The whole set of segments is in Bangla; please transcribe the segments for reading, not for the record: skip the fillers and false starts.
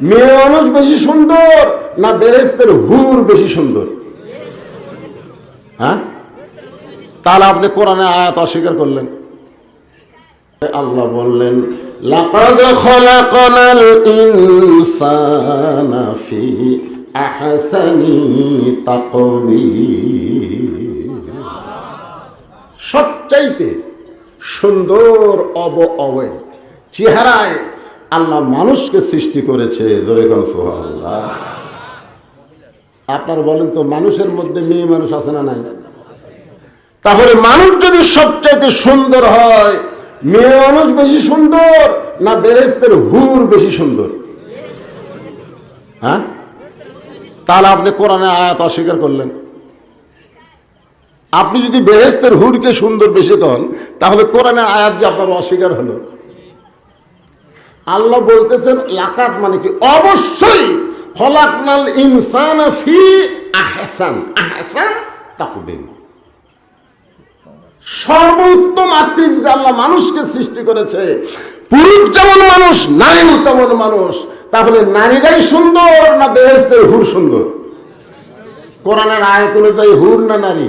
মেয়ে মানুষ বেশি সুন্দর না বেহেশতের হুর বেশি সুন্দর? হ্যাঁ, তাহলে আপনি কোরআনের আয়াত অস্বীকার করলেন। আল্লাহ বললেন লাকাদ খলাকনাল ইনসানা ফি আহসানি তাকওয়িম। সবচাইতে সুন্দর অবয়ব চেহারায় আল্লাহ মানুষকে সৃষ্টি করেছে। জোরে কোন সুবহানাল্লাহ। আপনারা বলেন তো, মানুষের মধ্যে মেয়ে মানুষ আছে না নাই? তাহলে মানুষ যদি সবচাইতে সুন্দর হয়, মেয়ে মানুষ বেশি সুন্দর না বেহেশতের হুর বেশি সুন্দর? হ্যাঁ, তাহলে আপনি কোরআনের আয়াত অস্বীকার করলেন। আপনি যদি বেহেশতের হুরকে সুন্দর বেশি কন, তাহলে কোরআনের আয়াত যে আপনার অস্বীকার হলো। আল্লাহ বলতেছেন লাকাত মানে কি? অবশ্যই খলাকনাল ইনসানা ফি আহসান তাকওয়িম। সর্বোত্তম আকৃতিতে আল্লাহ মানুষকে সৃষ্টি করেছে। পুরুষ যেমন মানুষ, নারীও তেমন মানুষ। তাহলে নারীরাই সুন্দর না বেহেশতের হুর সুন্দর? কোরআনের আয়াত অনুযায়ী হুর না নারী?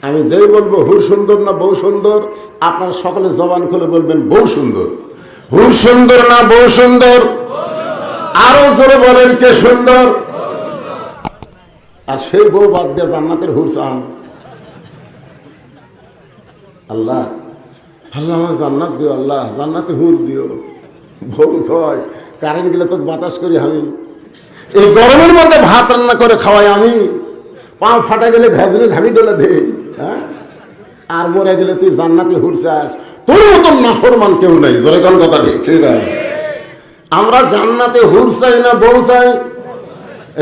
আমি যেই বলবো হুর সুন্দর না বউ সুন্দর, আপনারা সকলে জবান খুলে বলবেন বউ সুন্দর। হুর সুন্দর না বউ সুন্দর? আরো জোরে বলেন কে সুন্দর? আর সেই বউ বাদ দিয়ে জান্নাতের হুর চান। আল্লাহ আল্লাহ আমার জান্নাত দিও, আল্লাহ জান্নাতে হুর দিও। বউ কয় কারেন্ট গেলে তো বাতাস করি আমি, এই গরমের মধ্যে ভাত রান্না করে খাওয়াই আমি, পা ফাটা গেলে ভেজলে ঢামি ডলে দেই। হ্যাঁ, আর মরে গেলে তুই জান্নাতে হুর চাস? তোর মতন নাফরমান কেউ নাই। জোরে কোন কথা ঠিক না? আমরা জান্নাতে হুর চাই না বউ চাই?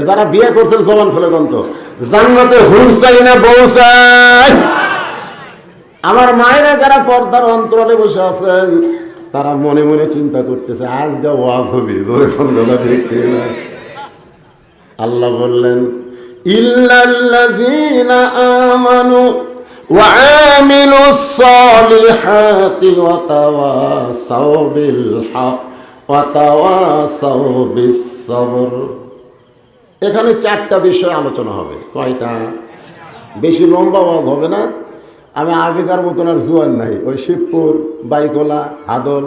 যারা বিয়ে করছেন জবান খুলে কোন তো, জান্নাতে হুর চাই না বউ চাই? আমার মায়েরা যারা পর্দার অন্তরালে বসে আছেন, তারা মনে মনে চিন্তা করতেছে আজ যা ওয়াজ হবে। জোরে কোন কথা ঠিক না? আল্লাহ বললেন ইল্লাল্লাযীনা আমানু ওয়া আমিলুস সালিহাতি ওয়া তাওয়াসাউ বিল হক ওয়া তাওয়াসাউ বিস সবর। এখানে চারটা বিষয় আলোচনা হবে। কয়টা? বেশি লম্বা ওয়াজ হবে না। আমি আগেকার মতন আর জোয়ান নাই, ওই শিবপুর, বাইকোলা, হাদল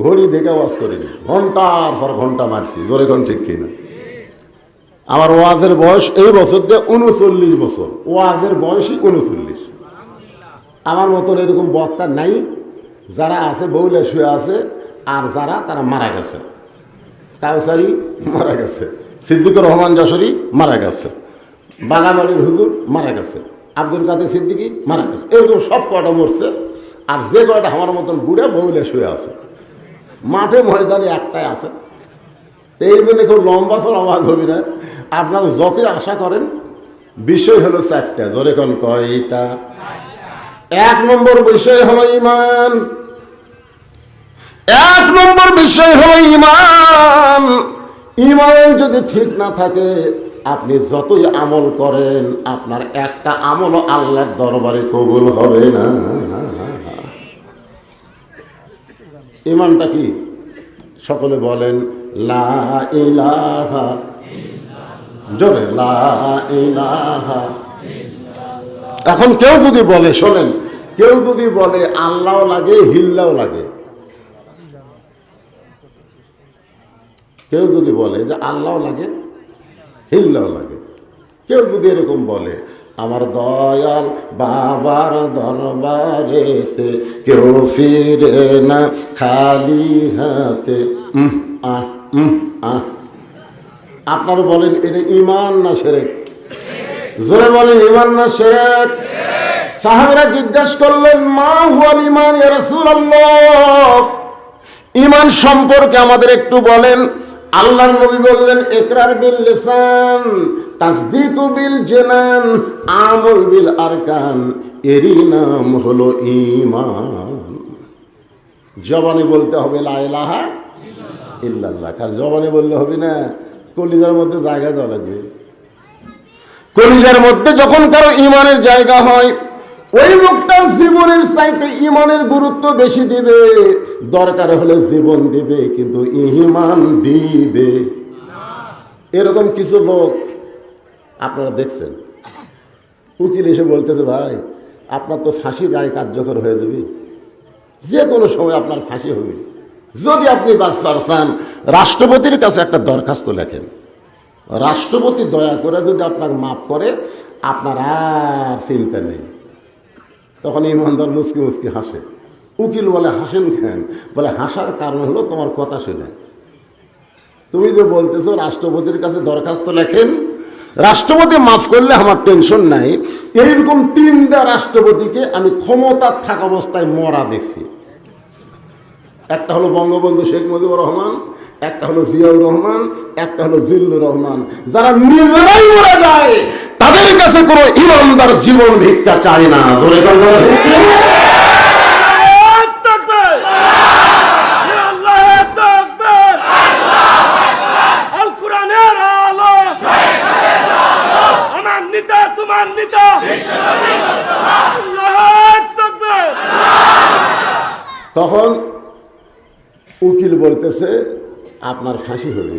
ঘড়ি দেখে ওয়াজ করিনি, ঘন্টার পর ঘন্টা মারছি। জোরে কোন ঠিক কিনা? আমার ওয়াজের বয়স এই বছর দিয়ে 39 বছর। ওয়াজের বয়সই 39। আমার মতন এরকম বক্তা নাই। যারা আছে বউলে শুয়ে আছে, আর যারা তারা মারা গেছে। কাউসারি মারা গেছে, সিদ্দিকুর রহমান যশোরী মারা গেছে, বাগাবাড়ির হুজুর মারা গেছে, আব্দুল কাদের সিদ্দিকী মারা গেছে। এরকম সব কয়টা মরছে। আর যে কয়টা আমার মতন বুড়া বউলে শুয়ে আছে, মাঠে ময়দানে একটাই আছে। তো এই জন্য খুব লম্বা সর আওয়াজ হবে না। আপনারা যতই আশা করেন, বিষয় হলো চারটা। জোরে কোন কয়টা? এক নম্বর বিষয় হলো ঈমান। এক নম্বর বিষয় হলো ঈমান। ঈমান যদি ঠিক না থাকে, আপনি যতই আমল করেন, আপনার একটা আমলও আল্লাহর দরবারে কবুল হবে না। ঈমানটা কি? সকলে বলেন লা ইলাহা, জোরে লা ইলাহা। এখন কেউ যদি বলে, শোনেন, কেউ যদি বলে আল্লাহ লাগে হিল্লাও লাগে, কেউ যদি বলে যে আল্লাহ লাগে হিল্লাও লাগে, কেউ যদি এরকম বলে, আমার দয়াল বাবার দরবারেতে কেউ ফিরে না খালি হাতে। আপনারা বলেন এটা ঈমান না শিরক? জোরে বলেন ঈমান না শিরক? সাহাবীরা জিজ্ঞাসা করলেন মা হুয়াল ঈমান ইয়া রাসূলুল্লাহ, ঈমান সম্পর্কে আমাদের একটু বলেন। আল্লাহর নবী বললেন ইকরার বিল লিসান, তাসদীকু বিল জানান, আমল বিল আরকান। এরই নাম হলো ঈমান। জবানে বলতে হবে লা ইলাহা ইল্লাল্লাহ। খালি জবানে বললে হবে না, কলিজার মধ্যে জায়গা দেওয়া লাগবে। কলিজার মধ্যে যখন কারো ঈমানের জায়গা হয়, ওই লোকটা জীবনের চাইতে ইমানের গুরুত্ব বেশি দিবে, দরকার হলে জীবন দিবে, কিন্তু ইমান দিবে। এরকম কিছু লোক আপনারা দেখছেন। উকিল এসে বলতেছে, ভাই আপনার তো ফাঁসির রায় কার্যকর হয়ে যাবে, যে কোনো সময় আপনার ফাঁসি হবে, যদি আপনি বাঁচতে চান রাষ্ট্রপতির কাছে একটা দরখাস্ত লেখেন, রাষ্ট্রপতি দয়া করে যদি আপনাকে মাফ করে আপনার আর চিন্তা নেই। তখন ইমানদার মুচকি মুচকি হাসে। উকিল বলে, হাসেন কেন? বলে, হাসার কারণ হলো তোমার কথা শুনে। তুমি যে বলতেছো রাষ্ট্রপতির কাছে দরখাস্ত লেখেন, রাষ্ট্রপতি মাফ করলে আমার টেনশন নাই। এইরকম 3টা রাষ্ট্রপতিকে আমি ক্ষমতার থাকা অবস্থায় মরা দেখছি। একটা হলো বঙ্গবন্ধু শেখ মুজিবুর রহমান, একটা হলো জিয়াউর রহমান, একটা হলো জিল্লুর রহমান। যারা নিজেরাই মরে যায় তাদের কাছে কোনো ইমানদার জীবন ভিক্ষা চায় না। তখন উকিল বলতেছে, আপনার ফাঁসি হবে।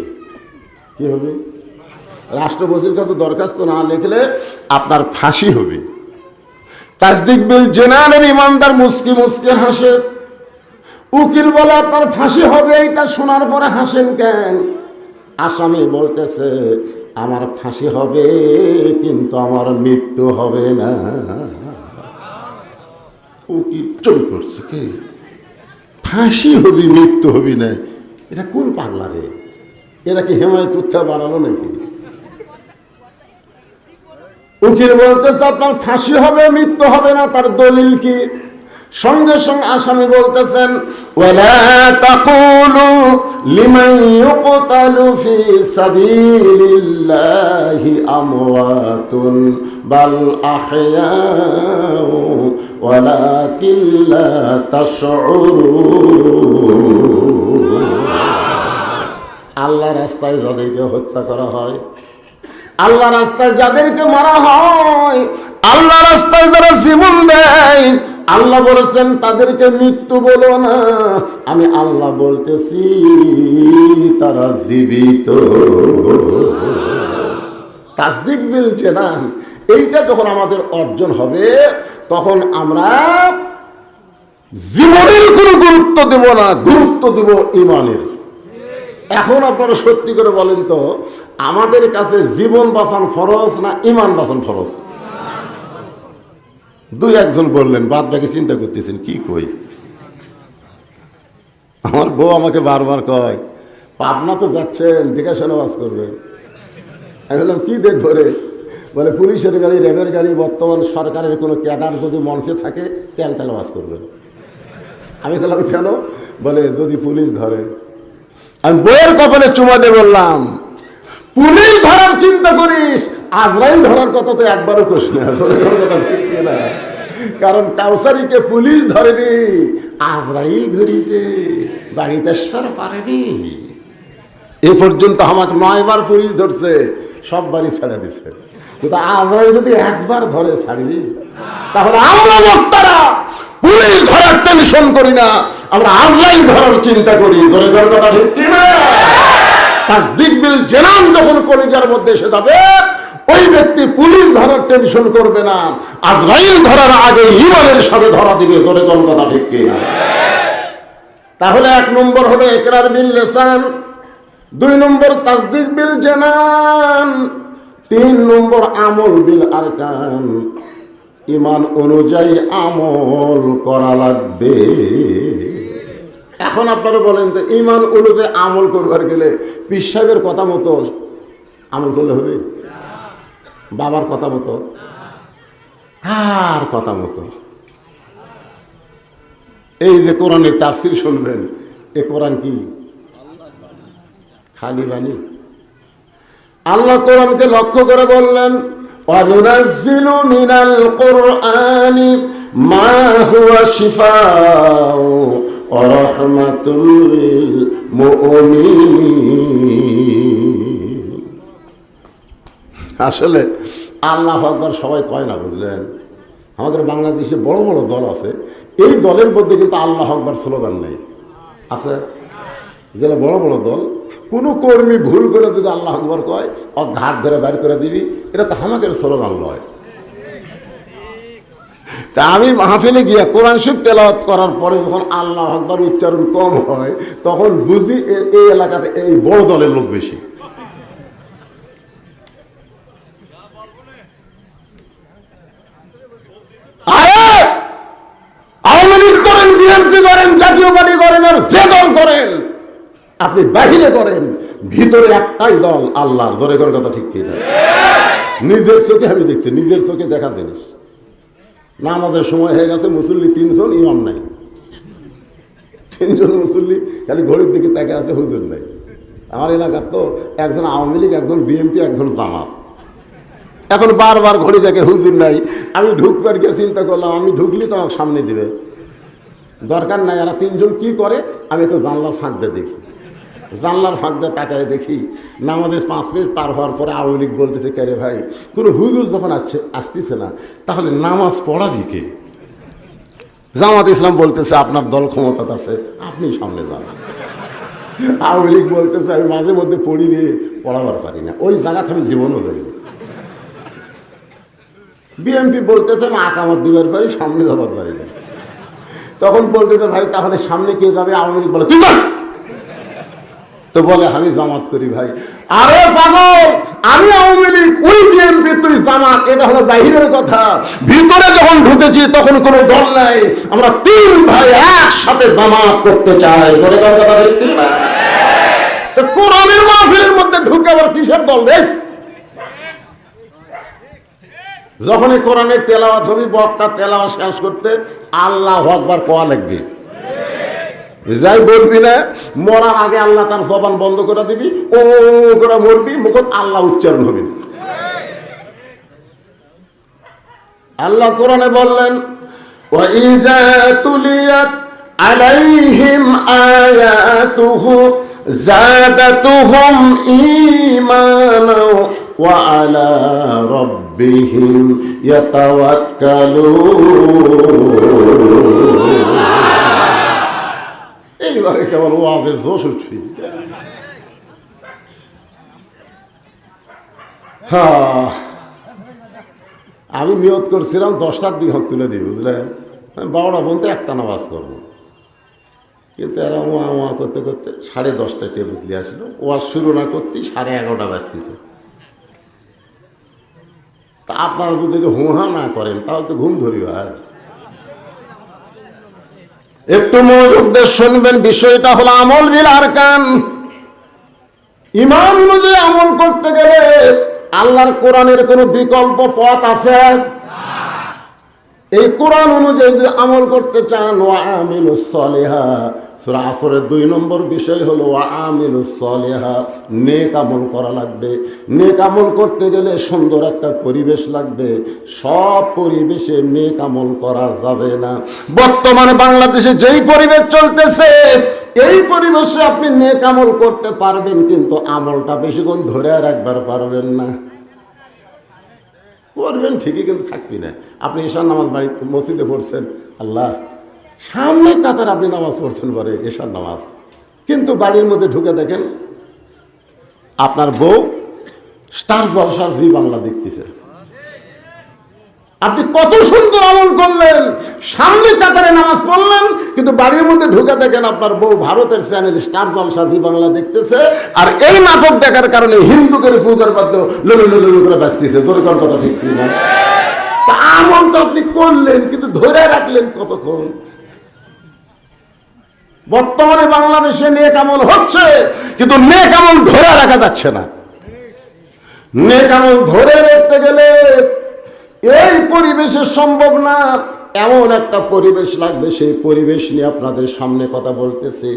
কি হবে? রাষ্ট্রপতির কাছে দরখাস্ত না লিখলে আপনার ফাঁসি হবে। তাসদিক বিল জেনারের ইমানদার মুচকি মুচকি হাসে। উকিল বলে, আপনার ফাঁসি হবে। এটা শোনার পরে হাসেন কেন? আসামি বলতেছে, আমার ফাঁসি হবে কিন্তু আমার মৃত্যু হবে না। উকিল চল করছে, কি ফাঁসি হবি মৃত্যু হবি না? এটা কোন পাগলা রে? এরা কি হেমায়ত উচ্চা বানালো নাকি? উকিল বলতেছে, আপনার ফাঁসি হবে মৃত্যু হবে না, তার দলিল কি? সঙ্গে সঙ্গে আসামি বলতেছেন, ওয়ালা তাকুলু লিমান ইউকতালু ফি সাবিলিল্লাহি আমওয়াতুন বাল আহয়াউ ওয়ালাকিন লা তাশউরুন। আল্লাহ রাস্তায় যাদেরকে হত্যা করা হয়, আল্লাহ রাস্তায় যাদেরকে মারা হয়, আল্লাহ রাস্তায় যারা জীবন দেয়, আল্লাহ বলেছেন তাদেরকে মৃত্যু বলো না, আমি আল্লাহ বলতেছি তারা জীবিত। তাসদিক বিল জেনান, এইটা যখন আমাদের অর্জন হবে তখন আমরা জীবনের কোনো গুরুত্ব দেব না, গুরুত্ব দেব ইমানের। এখন আপনারা সত্যি করে বলেন তো, আমাদের কাছে জীবন বাঁচান ফরজ না ইমান বাঁচান ফরজ? 2-1 বললেন, বাদ বাকি চিন্তা করতেছেন কি কই। আমার বউ আমাকে বারবার কয়, পাবনা তো যাচ্ছেন, দেখাশোনা বাস করবে। আমি বললাম, কি দেখবো রে? বলে, পুলিশের গাড়ি, র্যাবের গাড়ি, বর্তমান সরকারের কোনো ক্যাডার যদি মঞ্চে থাকে তেল বাস করবে। আমি বললাম, কেন? বলে, যদি পুলিশ ধরে। আমি বইয়ের কপালে চুমা দিয়ে বললাম, পুলিশ ধরার চিন্তা করিস, আজরাইল ধরার কথা তো একবারও করিস না। কারণ কাউসারিকে পুলিশ ধরেনি, আজরাইল ধরিছে, বাড়িতে আসতে পারেনি। এ পর্যন্ত আমাকে 9 বার পুলিশ ধরছে, সব বাড়ি ছেড়ে দিছে। কিন্তু আজরাইল যদি একবার ধরে ছাড়বি? তাহলে আমরা বক্তারা পুলিশ ধরার টেনশন করি না, আমরা আজরাইল ধরার চিন্তা করি। ধরে কথা ঠিক কিনা? তাসদিক বিল জেনান যখন কলিজার মধ্যে এসে যাবে, ওই ব্যক্তি পুলিশ ধরার টেনশন করবে না, আজরাইল ধরার আগে ইমানের সাথে ধরা দিবে। ধরে কোন কথা ঠিক কিনা? তাহলে 1 নম্বর হলো ইকরার বিল লিসান, 2 নম্বর তাসদিক বিল জেনান, 3 নম্বর আমল বিল আরকান। ইমান অনুযায়ী আমল করা লাগবে। এখন আপনারা বলেন তো, ইমান অনুযায়ী আমল করবার গেলে পীর সাহেবের কথা মতো আমল করলে হবে? বাবার কথা মতো? কার কথা মতো? এই যে কোরআনের তাফসীর শুনবেন, এ কোরআন কি খালি বাণী? আল্লাহ কোরআনকে লক্ষ্য করে বললেন, وَنُنَزِّلُ مِنَ الْقُرْآنِ مَا هُوَ شِفَاءٌ وَرَحْمَةٌ لِلْمُؤْمِنِينَ। আসলে আল্লাহু আকবার সবাই কয় না, বুঝলেন? আমাদের বাংলাদেশে বড় বড় দল আছে, এই দলের মধ্যে কিন্তু আল্লাহ আকবার স্লোগান নেই। আছে যেটা বড় বড় দল, কোনো কর্মী ভুল করে যদি আল্লাহ আকবার কয় ও ঘাট ধরে বের করে দিবি, এটা তো হামাকের স্লোগান নয়। তা আমি মাহফিলে গিয়া কোরআন শরীফ তেলাওয়াত করার পরে যখন আল্লাহ আকবার উচ্চারণ কম হয়, তখন বুঝি এই এলাকাতে এই বড় দলের লোক বেশি। আওয়ামী লীগ করেন, বিএনপি করেন, জাতীয় পার্টি করেন, আর যে দল করেন, আপনি বাহিরে করেন, ভিতরে একটাই দল আল্লাহ। ধরে কোন কথা ঠিক কি না? নিজের চোখে আমি দেখছি, নিজের চোখে দেখা জিনিস। নামাজের সময় হয়ে গেছে, মুসল্লি 3 জন, ইমাম নাই। 3 জন মুসল্লি খালি ঘড়ির দিকে তাকে আছে, হুজুর নাই। আমার এলাকার তো একজন আওয়ামী লীগ, একজন বিএনপি, একজন জামাত। এখন বারবার ঘড়ি দেখে হুজুর নাই। আমি ঢুকবার গিয়ে চিন্তা করলাম, আমি ঢুকলি তো আমাকে সামনে দিবে, দরকার নাই। এরা 3 জন কি করে, আমি একটু জানলার ফাঁক দিয়ে দেখি। জানলার ফাঁক দিয়ে তাকায় দেখি নামাজের 5 মিনিট পার হওয়ার পরে আওয়ামী লীগ বলতেছে, কে রে ভাই, কোনো হুজুর যখন আসতেছে না, তাহলে নামাজ পড়াবি কে? জামাত ইসলাম বলতেছে, আপনার দল ক্ষমতা আছে, আপনি সামনে যান। আওয়ামী লীগ বলতেছে, আমি মাঝে মধ্যে পড়ি রে, পড়াবার পারি না, ওই জায়গাতে আমি জীবনও যাই। বিএনপি বলতেছে, আমি আকামত দিবার পারি, সামনে যাবার পারি না। তখন বলতেছে, ভাই তাহলে সামনে কে যাবে? আওয়ামী লীগ বলে, তুই যান। তো বলে, আমি জামাত করি। ভাই, আরে পাগল, আমি আওয়ামী লীগ, ওই বিএনপি, তুই জামাত, এটা হলো বাহিরের কথা। ভিতরে যখন ঢুকেছি তখন কোনো দল নাই, আমরা 3 ভাই একসাথে জামাত করতে চাই। কোরআনের মাহফিলের মধ্যে ঢুকে আবার কিসের দল রে? যখনই কোরআনের তেলাওয়াত হবে, বক্তা তেলাওয়াত শেষ করতে আল্লাহু আকবার কোয়া লাগবে। যাই বলবি না, মরার আগে আল্লাহ তার জবান বন্ধ করে দিবি, ও করে মরবি, মুখত আল্লাহ উচ্চারণ হবে। আল্লাহ কোরআনে বললেন, ওয়া ইযা তুলিয়াত আলাইহিম আয়াতুহু যাদাতুহুম ঈমানা ওয়া আলা রাব্বিহিম ইয়াতাওয়াক্কালুন। এইবারে কেবল ওয়াজের জোশ উঠবি। হ্যাঁ, আমি নিয়ত করছিলাম 10টার দিকে হক তুলে দিই, বুঝলেন? 12টা বলতে একটা নামাজ করবো, কিন্তু এরা ওয়া করতে করতে 10:30টায় টেবুতলি আসলো। ওয়াজ শুরু না করতেই 11:30 বাজতেছে। তা আপনারা যদি হুহা না করেন তাহলে তো ঘুম ধরিও। আর একটু মনোযোগ দিয়ে শুনবেন, বিষয়টা হলো আমল বিল আরকান। ইমাম অনুযায়ী আমল করতে গেলে আল্লাহর কোরআনের কোনো বিকল্প পথ আছে? এই কোরআন অনুযায়ী যদি আমল করতে চান, ওয়া আমিলুস সলিহা, সূরা আসরের 2 নম্বর বিষয় হলো ওয়া আমিলুস সলিহা, নেক আমল করা লাগবে। নেক আমল করতে গেলে সুন্দর একটা পরিবেশ লাগবে। সব পরিবেশে নেক আমল করা যাবে না। বর্তমানে বাংলাদেশে যেই পরিবেশ চলতেছে, এই পরিবেশে আপনি নেক আমল করতে পারবেন, কিন্তু আমলটা বেশিক্ষণ ধরে রাখবার পারবেন না। করবেন ঠিকই, কিন্তু থাকবি না। আপনি এশার নামাজ বাড়ি মসজিদে পড়ছেন, আল্লাহ সামনে কাতার আপনি নামাজ পড়ছেন, পরে এশার নামাজ, কিন্তু বাড়ির মধ্যে ঢুকে দেখেন আপনার বউ স্টার জলসার জি বাংলা দেখতেছে। আপনি কত সুন্দর আমল করলেন, সামনে কাতারে নামাজ পড়লেন, কিন্তু বাড়ির মধ্যে ঢুকে দেখেন আপনার বউ ভারতের চ্যানেল স্টার জলসা জি বাংলা দেখতেছে। আর এই নাটক দেখার কারণে হিন্দুদের পূজার বাদ্য লুলু করে বাঁচতেছে। তোর কোন কথা ঠিক কি না? তা আমল তো আপনি করলেন, কিন্তু ধরে রাখলেন কতক্ষণ? বর্তমানে বাংলাদেশে নেক আমল হচ্ছে, কিন্তু নেক আমল ধরে রাখা যাচ্ছে না। নেক আমল ধরে রাখতে গেলে এই পরিবেশে সম্ভব না। এমন একটা পরিবেশ লাগবে, সেই পরিবেশ নিয়ে আপনাদের সামনে কথা বলতেছি।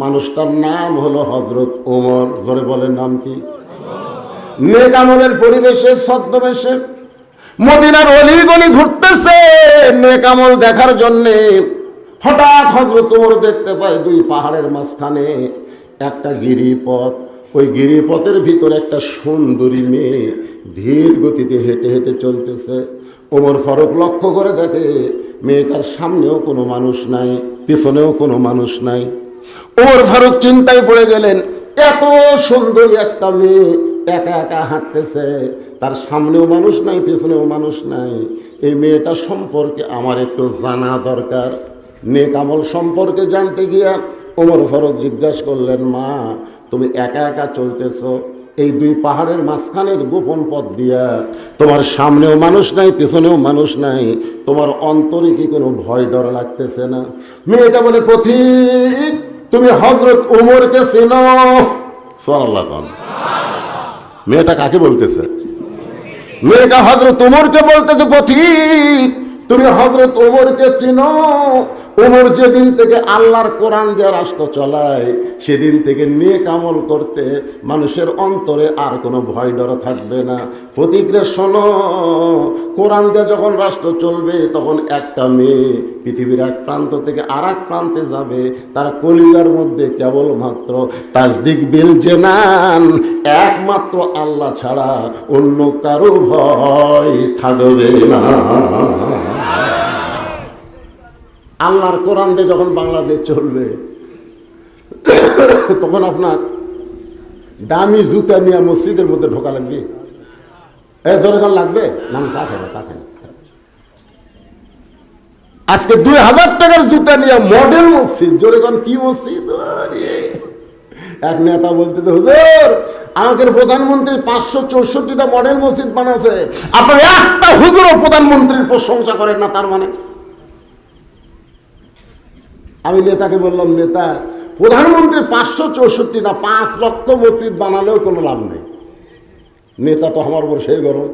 মানুষটার নাম হলো হযরত ওমর। ধরে বলেন, নাম কি? নেক আমলের পরিবেশে ছদ্মবেশে মদিনার অলিগলি ঘুরতেছে নেক আমল দেখার জন্যে। হঠাৎ হযরত ওমর দেখতে পায় 2 পাহাড়ের মাঝখানে একটা গিরিপথ। ওই গিরিপথের ভিতরে একটা সুন্দরী মেয়ে ধীর গতিতে হেঁটে হেঁটে চলতেছে। ওমর ফারুক লক্ষ্য করে দেখে মেয়েটার সামনেও কোনো মানুষ নাই, পিছনেও কোনো মানুষ নাই। ওমর ফারুক চিন্তায় পড়ে গেলেন, এত সুন্দরী একটা মেয়ে একা একা হাঁটতেছে, তার সামনেও মানুষ নাই, পিছনেও মানুষ নাই। এই মেয়েটা সম্পর্কে আমার একটু জানা দরকার। নেক আমল সম্পর্কে জানতে গিয়া ওমর ফারুক জিজ্ঞাসা করলেন, মা তুমি একা একা চলতেছো এই দুই পাহাড়ের মাঝখানের গোপন পথ দিয়া, তোমার সামনেও মানুষ নাই, পিছনেও মানুষ নাই, তোমার অন্তরে কি কোনো ভয় ডর লাগতেছে না? মেয়েটা বলে, পথিক তুমি হযরত ওমরকে চেনো? সুবহানাল্লাহ। মেয়েটা কাকে বলতেছে? মেয়েটা হযরত ওমরকে বলতেছে, পথিক তুমি হযরত ওমরকে চেনো? ওমর যেদিন থেকে আল্লাহর কোরআন দিয়ে রাষ্ট্র চলায়, সেদিন থেকে নেক আমল করতে মানুষের অন্তরে আর কোনো ভয় ডর থাকবে না। প্রতিক্রিয়া শোনো, কোরআন দিয়ে যখন রাষ্ট্র চলবে, তখন একটা মেয়ে পৃথিবীর এক প্রান্ত থেকে আর এক প্রান্তে যাবে, তার কলিজার মধ্যে কেবলমাত্র তাসদিক বিল জেনান, একমাত্র আল্লাহ ছাড়া অন্য কারো ভয় থাকবে না। আল্লাহর কোরআন দিয়ে যখন বাংলাদেশ চলবে, তখন আপনার দামি জুতা নিয়ে মসজিদের মধ্যে ঢোকা লাগবে? জোরগান লাগবে না? চা খাবে, চা খাবে। আজকে 2000 টাকার জুতা নিয়ে মডেল মসজিদ, জোরগান কি মসজিদ! এক নেতা বলতে, হুজুর আমাদের প্রধানমন্ত্রী 564টা মডেল মসজিদ বানাচ্ছে, আপনার একটা হুজুরও প্রধানমন্ত্রীর প্রশংসা করেন না, তার মানে? আমি নেতাকে বললাম, নেতা প্রধানমন্ত্রী 564 না 5 লক্ষ মসজিদ বানালেও কোনো লাভ নেই। নেতা তো আমার উপর সেই গরম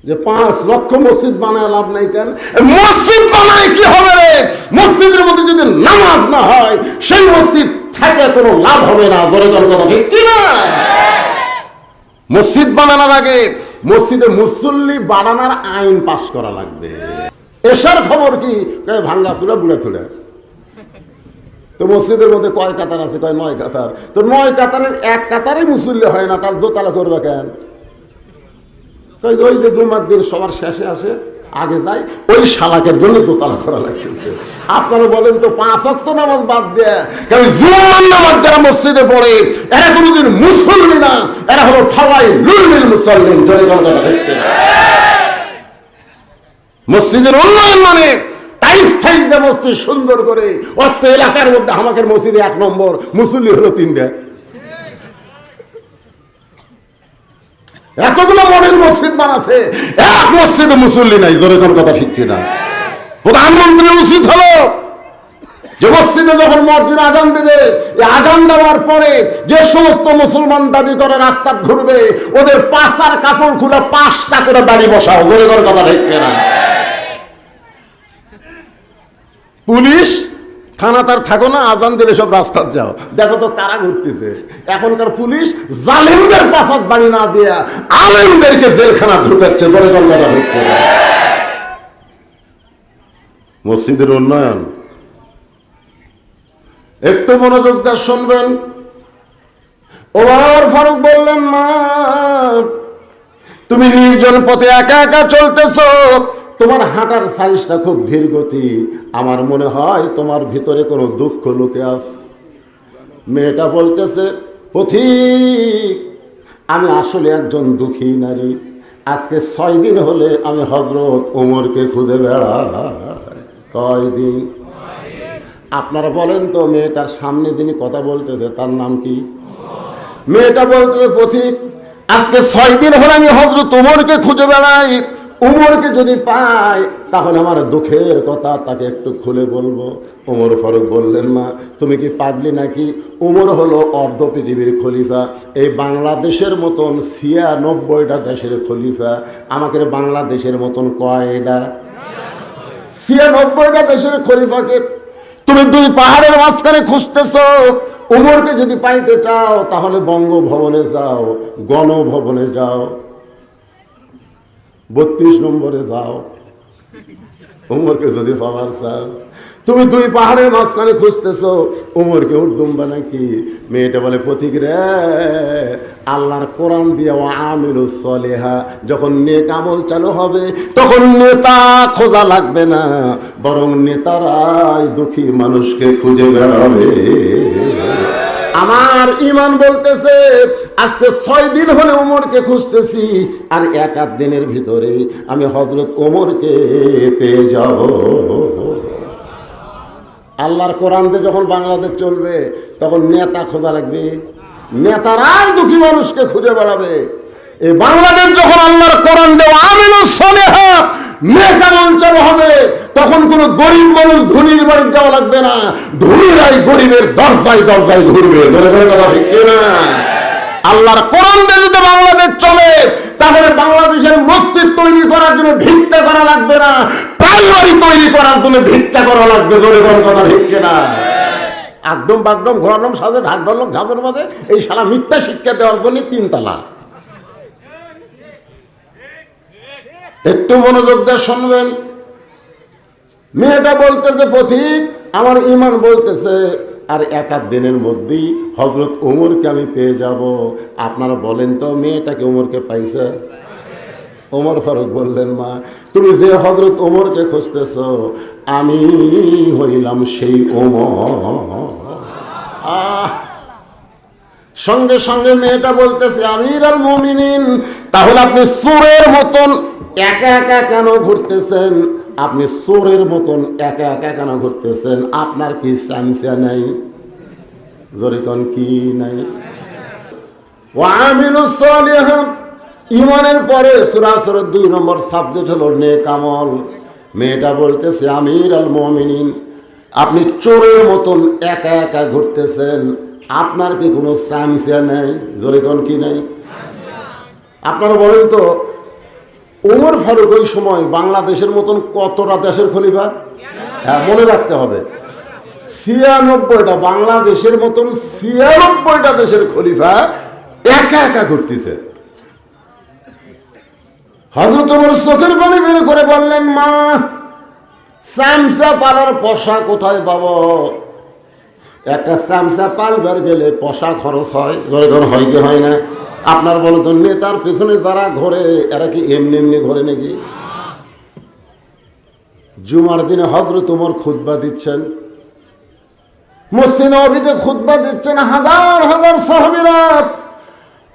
যে 5 লক্ষ মসজিদ বানায় লাভ নাই। কেন? মসজিদ বানায় কি হবে রে? মসজিদের মধ্যে যদি নামাজ না হয়, সেই মসজিদ থেকে কোনো লাভ হবে না। জোরে কোনো কথা ঠিক কি না? মসজিদ বানানোর আগে মসজিদে মুসল্লি বাড়ানোর আইন পাস করা লাগবে। এসার খবর কি? ভাঙ্গা চুলা বুড়ে তুলে। তো মসজিদের মধ্যে কয় কাতার আছে? কয় 9 কাতার। তো 9 কাতারের এক কাতারে মুসল্লি হয় না, তার দোতলা করবে কেন? কই ওই যে জুমার দিন সবার শেষে আসে, আগে যায়, ওই শালাকের জন্য দোতলা করা লাগতেছে। আপনারা বলেন তো 5 ওয়াক্ত নামাজ বাদ দেয়, কারণ জুমার নামাজ যারা মসজিদে পড়ে এরা কোনোদিন মুসল্লি না, এরা হলো ফাওয়াইলুল মুসাল্লিন। জোরে কোন কথা দেখতে মসজিদের উন্নয়ন মানে টাইলস টাইলস দিয়ে মসজিদ সুন্দর করে, অর্থ এলাকার মধ্যে আমাদের মসজিদে 1 নম্বর মুসল্লি হলো 3টা। এতগুলো মডেল মসজিদ বানাচ্ছে, এক মসজিদে মুসল্লি নাই। জোরে কোন কথা ঠিক কিনা? প্রধানমন্ত্রী উচিত হলো যে মসজিদে যখন মসজিদ আজান দেবে, আজান দেওয়ার পরে যে সমস্ত মুসলমান দাবি করে রাস্তা ঘুরবে, ওদের পাশার কাপড় খুলে 5টা করে দাড়ি বসাও। জোরে কোন কথা ঠিক কিনা? পুলিশ থানা তার থাকো না, আজান দিলে সব রাস্তার যাও। দেখো তো কারা ঘুরতেছে। এখনকার পুলিশ জালিমদের পাশাত বাড়ি না দিয়া আলেমদেরকে জেলখানা ঢুকাচ্ছে। জোরে কোন কথা ঠিক কিনা? মসজিদের উন্নয়ন একটু মনোযোগ দিয়ে শুনবেন। ওমর ফারুক বললেন, মা তুমি নির্জন পথে একা একা চলতেছো, তোমার হাঁটার সাইজটা খুব ধীর গতি, আমার মনে হয় তোমার ভিতরে কোনো দুঃখ লুকে আছে। মেয়েটা বলতেছে, পথিক আমি আসলে একজন দুঃখী নারী। আজকে 6 দিন হলে আমি হযরত ওমরকে খুঁজে বেড়াই। কয়দিন? আপনারা বলেন তো, মেয়েটার সামনে যিনি কথা বলতেছে তার নাম কি? মেয়েটা বলতেছে, পথিক আজকে 6 দিন হলে আমি হযরত ওমরকে খুঁজে বেড়াই। ওমরকে যদি পাই তাহলে আমার দুঃখের কথা তাকে একটু খুলে বলবো। ওমর ফারুক বললেন, মা তুমি কি পাগলি নাকি? ওমর হলো অর্ধ পৃথিবীর খলিফা। এই বাংলাদেশের মতন 96টা দেশের খলিফা। আমাকে বাংলাদেশের মতন কয়টা? 96টা দেশের খলিফাকে তুমি 2 পাহাড়ের মাঝখানে খুঁজতেছো। ওমরকে যদি পাইতে চাও তাহলে বঙ্গভবনে যাও, গণভবনে যাও, 32 নম্বরে যাও। ওমরকে যদি পাওয়ার চাও, তুমি দুই পাহাড়ের মাঝখানে খুঁজতেছো ওমরকে উর্দুম্বা নাকি? মেয়েটা বলে পথিক রে, আল্লাহর কোরআন দিয়ে আমিলুস সলিহা, যখন নেক আমল চালু হবে তখন নেতা খোঁজা লাগবে না, বরং নেতারাই দুঃখী মানুষকে খুঁজে বেড়াবে। আমার ইমান বলতেছে আজকে 6 দিন হলে ওমরকে খুঁজতেছি, আর 1-8 দিনের ভিতরে আমি হযরত ওমরকে পেয়ে যাব। আল্লাহর কোরআন দিয়ে যখন বাংলাদেশ চলবে তখন নেতা খোঁজা লাগবে, নেতারাই দুঃখী মানুষকে খুঁজে বেড়াবে। এই বাংলাদেশ যখন আল্লাহর কোরআন দিয়ে আমিলুস সলিহা নেক আমল চালু হবে, তখন কোনো গরিব মানুষ ধনীর বাড়ি যাওয়া লাগবে না, ধনীরাই গরিবের দরজায় দরজায় ঘুরবে। কথা ঠিক না? আল্লাহর কোরআন দিয়ে যদি বাংলাদেশ চলে তাহলে বাংলাদেশের মসজিদ তৈরি করার জন্য ভিক্ষা করা লাগবে না, প্রাইমারি তৈরি করার জন্য ভিক্ষা করা লাগবে। জোরে কোন কথা ঠিক না? একদম বাগডম ঘোরানোম সাজে ঢাক ঢোলক ঝাঁদের মাঝে এই শালা মিথ্যা শিক্ষা দেওয়ার জন্য 3 তালা। একটু মনোযোগ দিয়ে শুনবেন। মেয়েটা বলতেছে পথিক, আমার ইমান বলতেছে আর 1-8 দিনের মধ্যেই হযরত ওমরকে আমি পেয়ে যাব। আপনারা বলেন তো মেয়েটাকে ওমরকে পাইছে? ওমর ফারুক বললেন, মা তুমি যে হযরত ওমরকে খুঁজতেছ আমি হইলাম সেই ওমর। সঙ্গে সঙ্গে মেয়েটা বলতেছে আমিরুল মুমিনিন, তাহলে আপনি চোরের মতন একা একা কেন ঘুরতেছেন? আপনি চোরের মতন একা একা কেন ঘুরতেছেন? আপনার কি সামসা নাই? জোরে কোন কি নাই? ওয়া আমিলুস সলিহা, ইমানের পরে সূরা 2 নম্বর সাবজেক্ট হলো নেক আমল। মেয়েটা বলতেছে আমিরুল মুমিনিন, আপনি চোরের মতন একা একা ঘুরতেছেন, আপনার কি কোনো সামসা নাই? জোরে কোন কি নাই? আপনারা বলেন তো ওমর ফারুক ওই সময় বাংলাদেশের মতন কতটা দেশের খলিফা? হ্যাঁ, মনে রাখতে হবে 96টা, বাংলাদেশের মতন 96টা দেশের খলিফা একা একা ঘুরতেছে। হযরত ওমর চোখের পানি বের করে বললেন, মা চামচা পালার পয়সা কোথায় পাবো? একটা চামচা পালবার গেলে পয়সা খরচ হয়, যখন হয় কি হয় না? আপনার বলেন তো নেতার পেছনে যারা ঘোরে এরা কি এমনি এমনি ঘোরে নাকি? জুমার দিনে হযরত ওমর খুতবা দিচ্ছেন, মসজিদে নববীতে খুতবা দিচ্ছেন, হাজার হাজার সাহাবীরা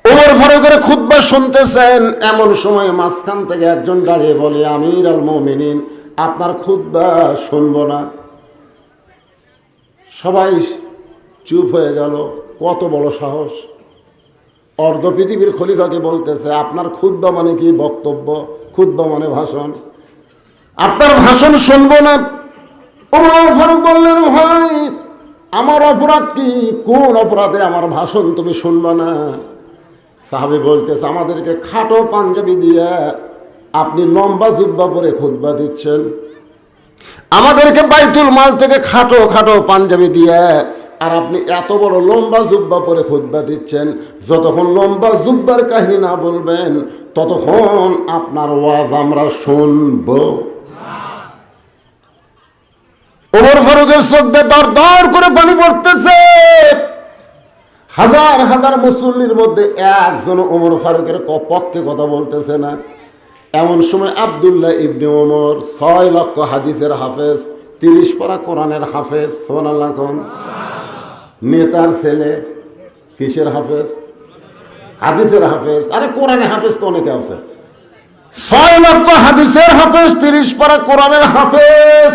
ওমর ফারুকের খুতবা শুনতেছেন। এমন সময় মাঝখান থেকে একজন দাঁড়িয়ে বলে আমিরুল মুমিনিন, আপনার খুতবা শুনবো না। সবাই চুপ হয়ে গেল। কত বড় সাহস! অর্ধ পৃথিবীর খলিফাকে বলতেছে আপনার খুতবা মানে কি? বক্তব্য। খুতবা মানে ভাষণ। আপনার ভাষণ শুনবো না। ওমর ফারুক বললেন, ভাই আমার অপরাধ কি? কোন অপরাধে আমার ভাষণ তুমি শুনবা না? সাহাবী বলতেছে আমাদেরকে খাটো পাঞ্জাবি দিয়ে আপনি লম্বা জুব্বা পরে খুতবা দিচ্ছেন, আমাদেরকে বাইতুল মাল থেকে খাটো খাটো পাঞ্জাবি দিয়ে আর আপনি এত বড় লম্বা জুব্বা পরে খুতবা দিচ্ছেন। যতক্ষণ লম্বা জুব্বার কাহিনী না বলবেন ততক্ষণ আপনার ওয়াজ আমরা শুনব। ওমর ফারুকের চোখ দিয়ে দর দর করে পানি পড়তেছে। হাজার হাজার মুসল্লির মধ্যে একজন ওমর ফারুকের পক্ষে কথা বলতেছে না। এমন সময় আব্দুল্লাহ ইবনে ওমর 6 লক্ষ হাদিসের হাফেজ, 30 পারা কোরআনের হাফেজ, সুবহানাল্লাহ কোন নেতার ছেলে কিসের হাফেজ? হাদিসের হাফেজ। আরে কোরআনের হাফেজ তো অনেকে আছে। 6 লক্ষ হাদিসের হাফেজ, 30 পারা কোরআনের হাফেজ।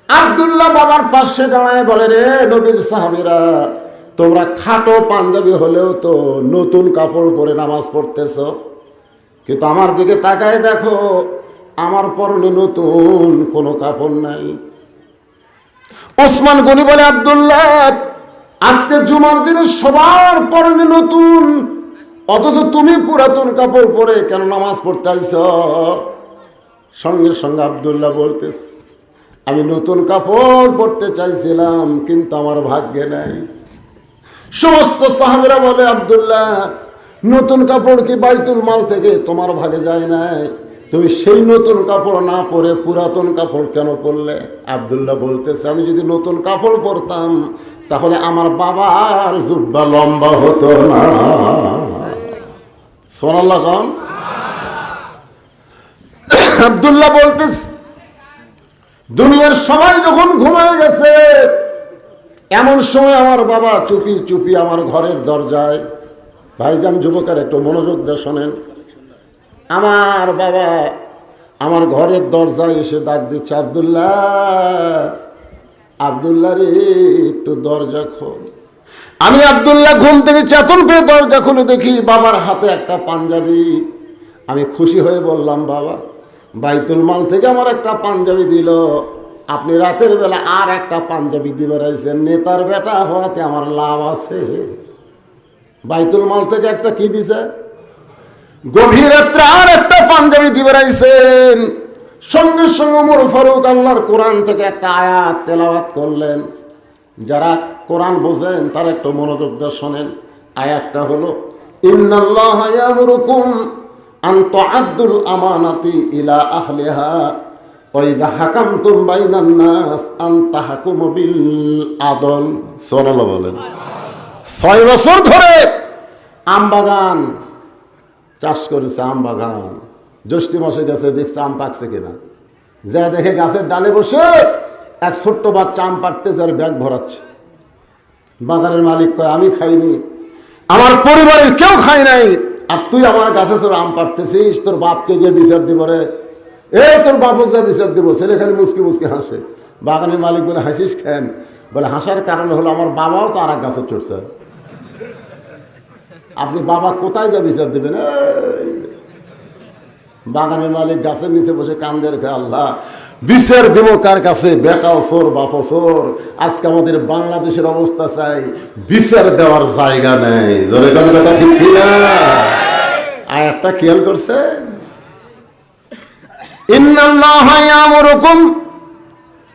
আব্দুল্লাহ বাবার পাশে দাঁড়ায় বলে, রে নবীর সাহাবীরা, তোমরা খাটো পাঞ্জাবি হলেও তো নতুন কাপড় পরে নামাজ পড়তেছ, কিন্তু আমার দিকে তাকায় দেখো আমার পরনে নতুন কোনো কাপড় নাই। ওসমান গনি বলে, আব্দুল্লাহ আজকে জুমার দিনে সবার পরনে নতুন, অথচ তুমি পুরাতন কাপড় পরে কেন নামাজ পড়তে আইছ? সঙ্গে সঙ্গে আব্দুল্লাহ বলতেছ, আমি নতুন কাপড় পরতে চাইছিলাম কিন্তু আমার ভাগ্যে নাই। সমস্ত সাহাবীরা বলে, আব্দুল্লাহ নতুন কাপড় কি বাইতুল মাল থেকে তোমার ভাগে যায় নাই? তুমি সেই নতুন কাপড় না পরে পুরাতন কাপড় কেন পরলে? আব্দুল্লাহ বলতেছে, আমি যদি নতুন কাপড় পরতাম তাহলে আমার বাবার জুব্বা লম্বা হতো না। সুবহানাল্লাহ কোন? আব্দুল্লাহ বলতেছে, দুনিয়ার সবাই যখন ঘুমিয়ে গেছে, এমন সময় আমার বাবা চুপি চুপি আমার ঘরের দরজায়, ভাইজান যুবকের একটু মনোযোগ দিয়ে শোনেন, আমার বাবা আমার ঘরের দরজায় এসে ডাক দিচ্ছে, আব্দুল্লাহ, আব্দুল্লাহ রে একটু দরজা খোল। আমি আব্দুল্লাহ ঘুম থেকে চেতন পেয়ে দরজা খুলে দেখি বাবার হাতে একটা পাঞ্জাবি। আমি খুশি হয়ে বললাম, বাবা, বাইতুল মাল থেকে আমার একটা পাঞ্জাবি দিল, আপনি রাতের বেলা আর একটা পাঞ্জাবি দিবে রাইছেন, নেতার বেটা হওয়াতে আমার লাভ আছে। বাইতুল মাল থেকে একটা কি দিছে? গভীর রাত্রে আর একটা পাঞ্জাবি দিবে রাইছেন। সঙ্গে সঙ্গে ওমর ফারুক আল্লাহর কোরআন থেকে একটা আয়াত তেলাওয়াত করলেন। যারা কোরআন বোঝেন তারা একটু মনোযোগ দিয়ে শোনেন। আয়াতটা হলো, ইন্নাল্লাহা ইয়ামুরুকুম আন তুআদ্দুল আমানাতি ইলা আহলিহা ওয়া ইযা হাকামতুম বাইনান নাস আন তাহকুমু বিল আদল। সুবহানাল্লাহ বলেন। 6 বছর ধরে আমবাগান চাষ করেছে, আমবাগান। জ্যৈষ্ঠ মাসে গেছে, দেখছে আম পাকছে কিনা, যা দেখে গাছের ডালে বসে এক ছোট্ট বাচ্চা আম পাড়তেছে আর ব্যাগ ভরাচ্ছে। বাগানের মালিক কয়, আমি খাইনি, আমার পরিবারের কেউ খাই নাই, আর তুই আমার গাছে তোর আম পাড়তেছিস, তোর বাপকে গিয়ে বিচার দিব রে, তোর বাপক যা বিচার দিব। ছেলে খালি মুসকি মুসকি হাসে। বাগানের মালিক বলে, হাসিস খেন? বলে, হাসার কারণ হলো আমার বাবাও তো আর এক গাছে চড়ছে, আপনি বাবা কোথায় যা বিচার দেবেন? বাগানের মালিক গাছের নিচে বসে কান্দের খায়, আল্লাহ বিচার দেব কার কাছে? বেটাও চোর, বাপও চোর। আজকে আমাদের বাংলাদেশের অবস্থা চাই, বিচার দেওয়ার জায়গা নেই। জোরে কোন কথা ঠিক কিনা? আয়াতটা খেয়াল করছে, ইন্নাল্লাহা ইয়ামুরুকুম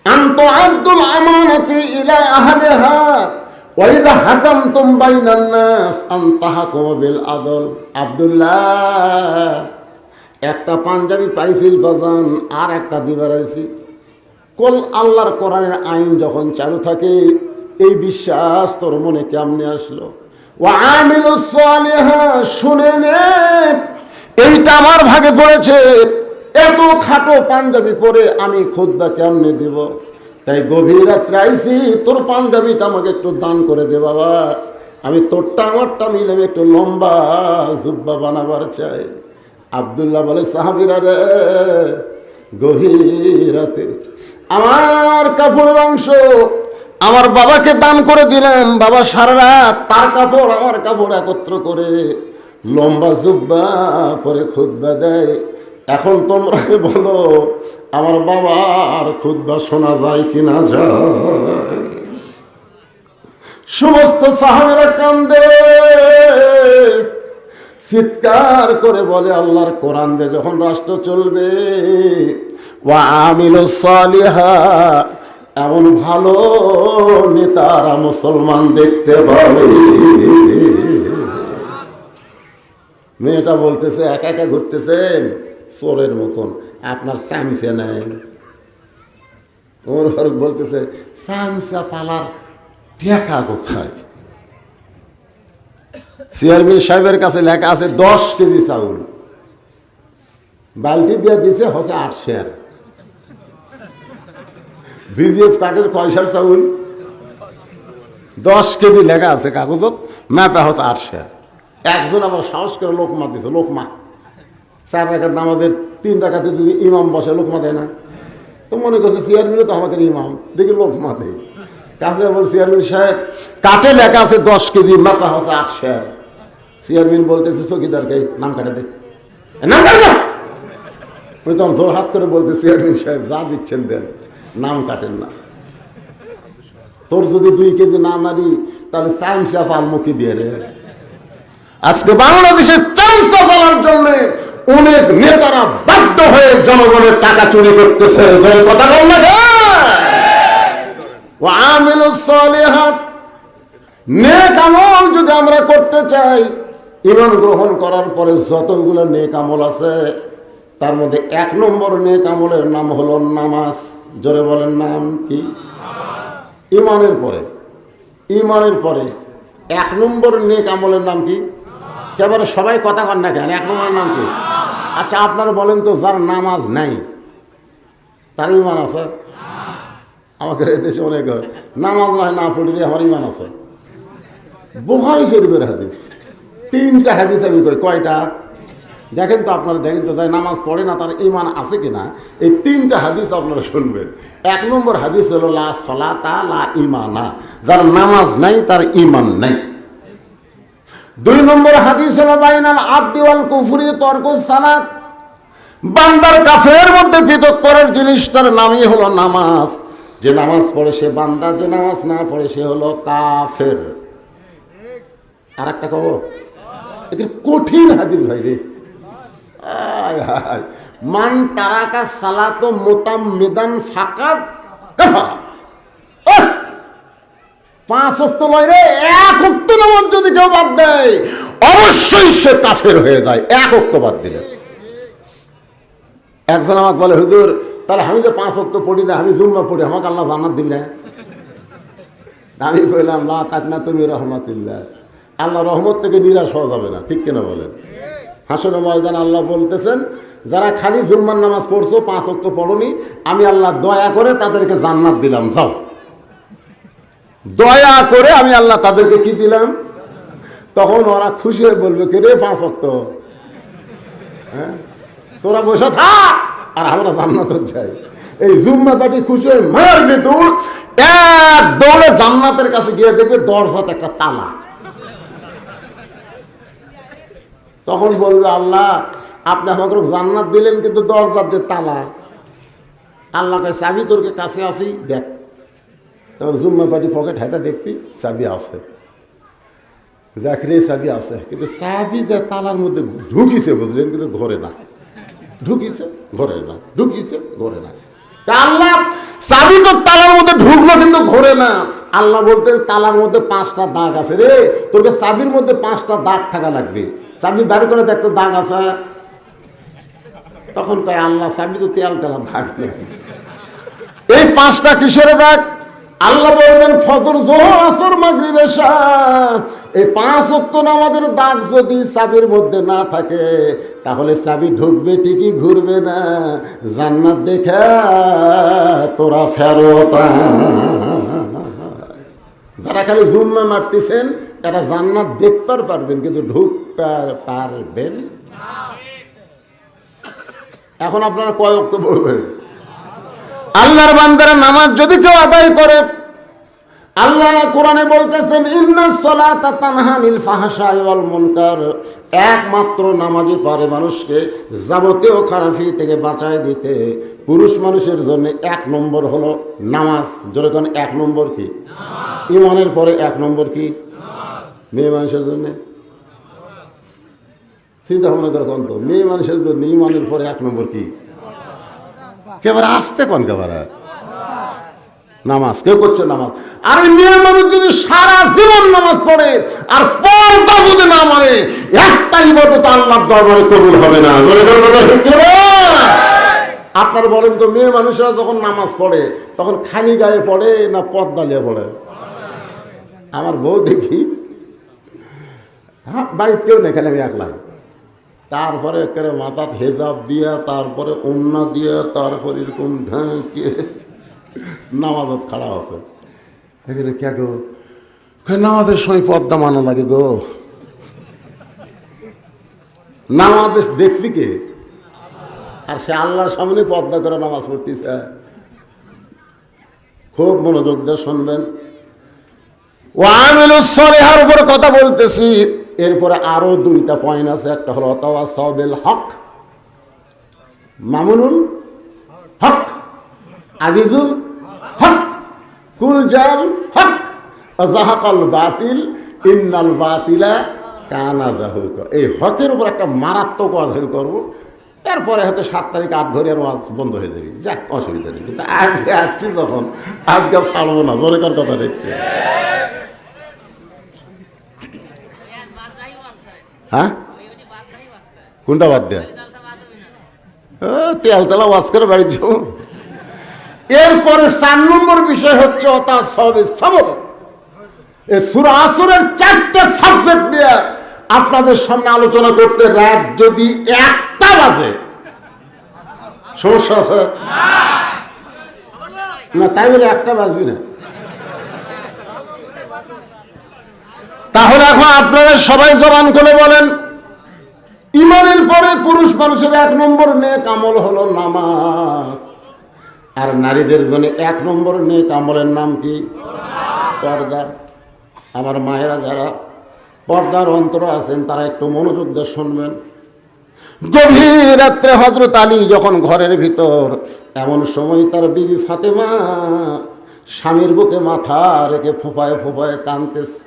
আন তুআদ্দুল আমানাতি ইলা আহলিহা ওয়া ইযা হাকামতুম বাইনান নাস আন তাহকুমু বিল আদল। আব্দুল্লাহ, একটা পাঞ্জাবি পাইছিল বাজান, আর একটা দিবার আইছি। কল আল্লাহর কোরআনের আইন যখন চালু থাকে, এই বিশ্বাস তোর মনে কেমনে আসলো? ওয়া আমিলুস সালিহাত, শুনে নে, এইটা আমার ভাগে পড়েছে। এত খাটো পাঞ্জাবি পরে আমি খুতবা কেমনে দিব? তাই গভীর রাত্রে আইছি, তোর পাঞ্জাবিটা আমাকে একটু দান করে দে বাবা, আমি তোরটা আমারটা মিলে একটু লম্বা জুব্বা বানাবার চাই। আব্দুল্লাহ বলে, সাহাবীরা রে, গভীর রাতে আমার কাপড়ের অংশ আমার বাবাকে দান করে দিলাম। বাবা সারা রাত তার কাপড় আমার কাপড় একত্র করে লম্বা জুব্বা পরে খুতবা দেয়। এখন তোমরা বলো, আমার বাবার খুতবা শোনা যায় কি না যায়? সমস্ত সাহাবীরা কান্দে, চিৎকার করে বলে, আল্লাহর কোরআন দিয়ে যখন রাষ্ট্র চলবে, ওয়া আমিলুস সালিহাত, এমন ভালো নেতারা মুসলমান দেখতে পাবে। মেয়েটা বলতেছে, একা একা ঘুরতেছেন চোরের মতন, আপনার চামচা নেই। ওমর ফারুক বলতেছে, চামচা পালার টাকা কোথায়? চেয়ারম্যান সাহেবের কাছে লেখা আছে 10 কেজি চাউল, বালতি দিয়ে দিছে হচ্ছে 8 শের। বিজিএফ কার্ডের পয়সার চাউল 10 কেজি লেখা আছে কাগজত, ম্যাপে হচ্ছে 8 শের। একজন আবার সাহস করে লোকমা দিছে, লোকমা 4 টাকার আমাদের 3 টাকাতে যদি ইমাম বসে লোকমা দেয় না, তো মনে করছে চেয়ারম্যানও তো আমাকে ইমাম, দেখি লোকমা দেয়। কাছে বল, চেয়ারম্যান সাহেব কাটে লেখা আছে 10 কেজি, মাপা হচ্ছে 8 শের। চেয়ারম্যান বলতেছে, চৌকিদারকে নাম কাটে দে, নাম কাটে না। উনি তখন জোর হাত করে বলতে, চেয়ারম্যান সাহেব যা দিচ্ছেন দেন, নাম কাটেন না। তোর যদি 2 কেজি না মারি তাহলে চামচা পাল মুখে দিয়ে রে। আজকে বাংলাদেশের চামচা পালার জন্য অনেক নেতারা বাধ্য হয়ে জনগণের টাকা চুরি করতেছে। কথা বল না? ওয়া আমিলুস সালিহাত, নেক আমল যদি আমরা করতে চাই, ঈমান গ্রহণ করার পরে যতগুলো নেক আমল আছে তার মধ্যে 1 নম্বর নেক আমলের নাম হলো নামাজ। জোরে বলেন, নাম কি? ইমানের পরে 1 নম্বর নেক আমলের নাম কি? একেবারে সবাই কথা কন না কেন, 1 নম্বরের নাম কি? আচ্ছা আপনারা বলেন তো, যার নামাজ নাই তার ইমান আছে? আমাদের এই দেশে অনেক নামাজ না পড়লে আমার ইমান আছে। বুখারী শরীফের হাদিস, 3টা হাদিস আমি কই, কয়টা দেখেন তো আপনারা, দেখেন তো, যাই নামাজ পড়ে না তার ইমান আছে কিনা। এই 3টা হাদিস আপনারা শুনবেন। 1 নম্বর হাদিস হলো লা সলাতা লা ঈমানা, যার নামাজ নাই তার ইমান নাই। 2 নম্বর হাদিস হলো বাইনাল আবদি ওয়াল কুফরি তরকুস সালাত, বান্দার কাফের মধ্যে পৃথক করার জিনিস তার নামই হলো নামাজ। যে নামাজ পড়ে সে বান্দা, যে নামাজ না পড়ে সে হলো কাফের। আর একটা কব, এটা কঠিন হাদিস ভাই রে। মান তারাকা সালাত মুতাম্মিদান ফাকাদ কাফারা। 5 ওয়াক্ত লয় রে, 1 ওয়াক্ত নামাজ যদি কেউ বাদ দেয় অবশ্যই সে কাফের হয়ে যায়, 1 ওয়াক্ত বাদ দিলে। একজন আমাকে বলে, হুজুর তাহলে আমি যে 5 ওয়াক্ত পড়ি না, আমি জুম্মা পড়ি, আমাকে আল্লাহ জান্নাত দিবি না? আমি কইলাম লা তাকনাতুমি রাহমাতিল্লাহ, আল্লাহ রহমত থেকে নিরাশ হওয়া যাবে না, ঠিক কিনা বলেন? হাসরের ময়দানে আল্লাহ বলতেছেন, যারা খালি জুম্মার নামাজ পড়ছো, 5 ওয়াক্ত পড়নি, আমি আল্লাহ দয়া করে তাদেরকে জান্নাত দিলাম, যাও। দয়া করে আমি আল্লাহ তাদেরকে কি দিলাম? তখন ওরা খুশি হয়ে বলবে, কে রে 5 ওয়াক্ত, হ্যাঁ তোরা বসে থাক আর আমরা জান্নাত যাই। এই জুম্মা পার্টি খুশি হয়ে মারবে দৌড়, 1 দৌড়ে জান্নাতের কাছে গিয়ে দেখবে দরজাতে একটা তালা। তখন বলবে, আল্লাহ আপনি আমাকে জান্নাত দিলেন কিন্তু দরজার যে তালা। আল্লাহ কাছে চাবি তোর কাছে আসি, দেখ। তখন জুম্মা পার্টি পকেট হাতে দেখছি চাবি আছে, দেখ রে চাবি আছে, কিন্তু চাবি যে তালার মধ্যে ঢুকিছে বুঝলেন, কিন্তু ঘরে না। ঢুকিছে ঘরে না, ঢুকিছে ঘরে না। আল্লাহ চাবি তো তালার মধ্যে ঢুকলো কিন্তু ঘরে না। আল্লাহ বলতে, তালার মধ্যে 5টা দাগ আছে রে, তোকে চাবির মধ্যে 5টা দাগ থাকা লাগবে। চাবি বের করে দেখতো দাগ আছে। তখন কয়, আল্লাহ চাবি তো তেল তেলা দাগ নেই। এই 5টা কিসের দাগ? আল্লাহ বলবেন ফজর, যোহর, আসর, মাগরিব, এশা, এই 5 ওয়াক্ত নামাজের দাগ যদি চাবির মধ্যে না থাকে তাহলে চাবি ঢুকবে ঠিকই, ঘুরবে না। জান্নাত দেখা তোরা ফেরত। যারা খালি জুম্মা মারতেছেন তারা জান্নাত দেখতে পারবেন কিন্তু ঢুকতে পারবেন। এখন আপনারা কয় ওয়াক্ত পড়বেন? আল্লাহর বান্দারা নামাজ যদি কেউ আদায় করে, আল্লাহ কোরআনে বলতেছেন, ইন্নাস সালাতা তানহা আনিল ফাহশাই ওয়াল মুনকার, একমাত্র নামাজই পারে মানুষকে যাবতীয় খারাপি থেকে বাঁচায় দিতে। পুরুষ মানুষের জন্য 1 নম্বর হলো নামাজ। যেরকম 1 নম্বর কি? ইমানের পরে 1 নম্বর কি? মেয়ে মানুষের জন্য চিন্তা ভাবনা করে কোন তো, মেয়ে মানুষের জন্য ইমানের পরে 1 নম্বর কি? কেবারে আসতে কোন কেবারে নামাজ। কেউ করছে নামাজ, আর ওই মেয়ে মানুষ যদি সারা জীবন নামাজ পড়ে আর পর্দা যদি না মানে, একটা ইবাদত আল্লাহর দরবারে কবুল হবে না। আপনারা বলেন তো, মেয়ে মানুষরা যখন নামাজ পড়ে তখন খালি গায়ে পড়ে না পর্দা নিয়ে পড়ে? আমার বউ দেখি বাড়িতে কেউ নেই, খালি আমি একলা। তারপরে একেবারে মাথা হেজাব দিয়া, তারপরে ওন্না দিয়া, তারপরে এরকম ঢাকে নামাজত খাড়া আছে। এখানে কে গো? নামাজের সময় পর্দা মানা লাগে গো। নামাজ দেখবি কে? আর সে আল্লাহর সামনে পর্দা করে নামাজ পড়তেছে। খুব মনোযোগ দিয়ে শুনবেন। ওয়ামিলুস সালিহার উপরে কথা বলতেছি। এরপরে আরো 2টা পয়েন্ট আছে। একটা হলো তাওয়াসাউ বিল হক, মামুনুল হক, আজিজুল হক, কুল জাল হক, জাহাকাল বাতিল, ইন্নাল বাতিলা কানা জাহুকা। এই হকের উপর একটা মারাত্মক ওয়াজ করবো। এরপরে হয়তো 7 তারিখ 8 ঘরে আর ওয়াজ বন্ধ হয়ে যাবে, যাক অসুবিধা নেই। কিন্তু আজকে আসছি যখন, আজকে ছাড়বো না। জোরে কার কথা দেখতে, হ্যাঁ কোনটা বাদ দেয়া? তেল তেলা ওয়াজ করে বাড়ি যাও। এরপরে 4 নম্বর বিষয় হচ্ছে ওতা সবে সবর। এই সূরা আসরের 4টে সাবজেক্ট নিয়ে আপনাদের সামনে আলোচনা করতে রাত যদি 1টা বাজে সমস্যা আছে না? তাই বলে 1টা বাজবি না। তাহলে এখন আপনারা সবাই জবান করে বলেন, ইমানের পরে পুরুষ মানুষের 1 নম্বর নেক আমল হলো নামাজ। আর নারীদের জন্য 1 নম্বর নেক আমলের নাম কি? পর্দা। আমার মায়েরা যারা পর্দার অন্তর আছেন তারা একটু মনোযোগ দিয়ে শুনবেন। গভীর রাত্রে হযরত আলী যখন ঘরের ভিতর, এমন সময় তার বিবি ফাতেমা স্বামীর বুকে মাথা রেখে ফোঁপায় ফোঁপায় কাঁদতেছে।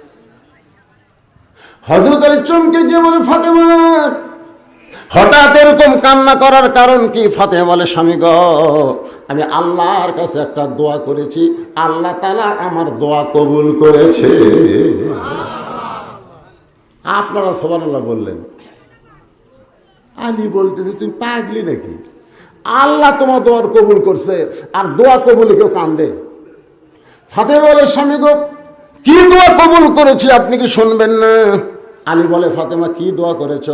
হযরত আলী চমকে গিয়ে বলে, ফাতেমা হঠাৎ এরকম কান্না করার কারণ কি? ফাতেমা বলে, স্বামী গো, আমি আল্লাহর কাছে একটা দোয়া করেছি, আল্লাহ তাআলা আমার দোয়া কবুল করেছে। আপনারা সুবহানাল্লাহ বললেন। আলী বলতেছে, তুমি পাগলি নাকি? আল্লাহ তোমার দোয়া কবুল করছে, আর দোয়া কবুলে কেউ কান্দে? ফাতেমা বলে, স্বামী গো, কি দোয়া কবুল করেছি আপনি কি শুনবেন না? আলী বলে, ফাতেমা কি দোয়া করেছ?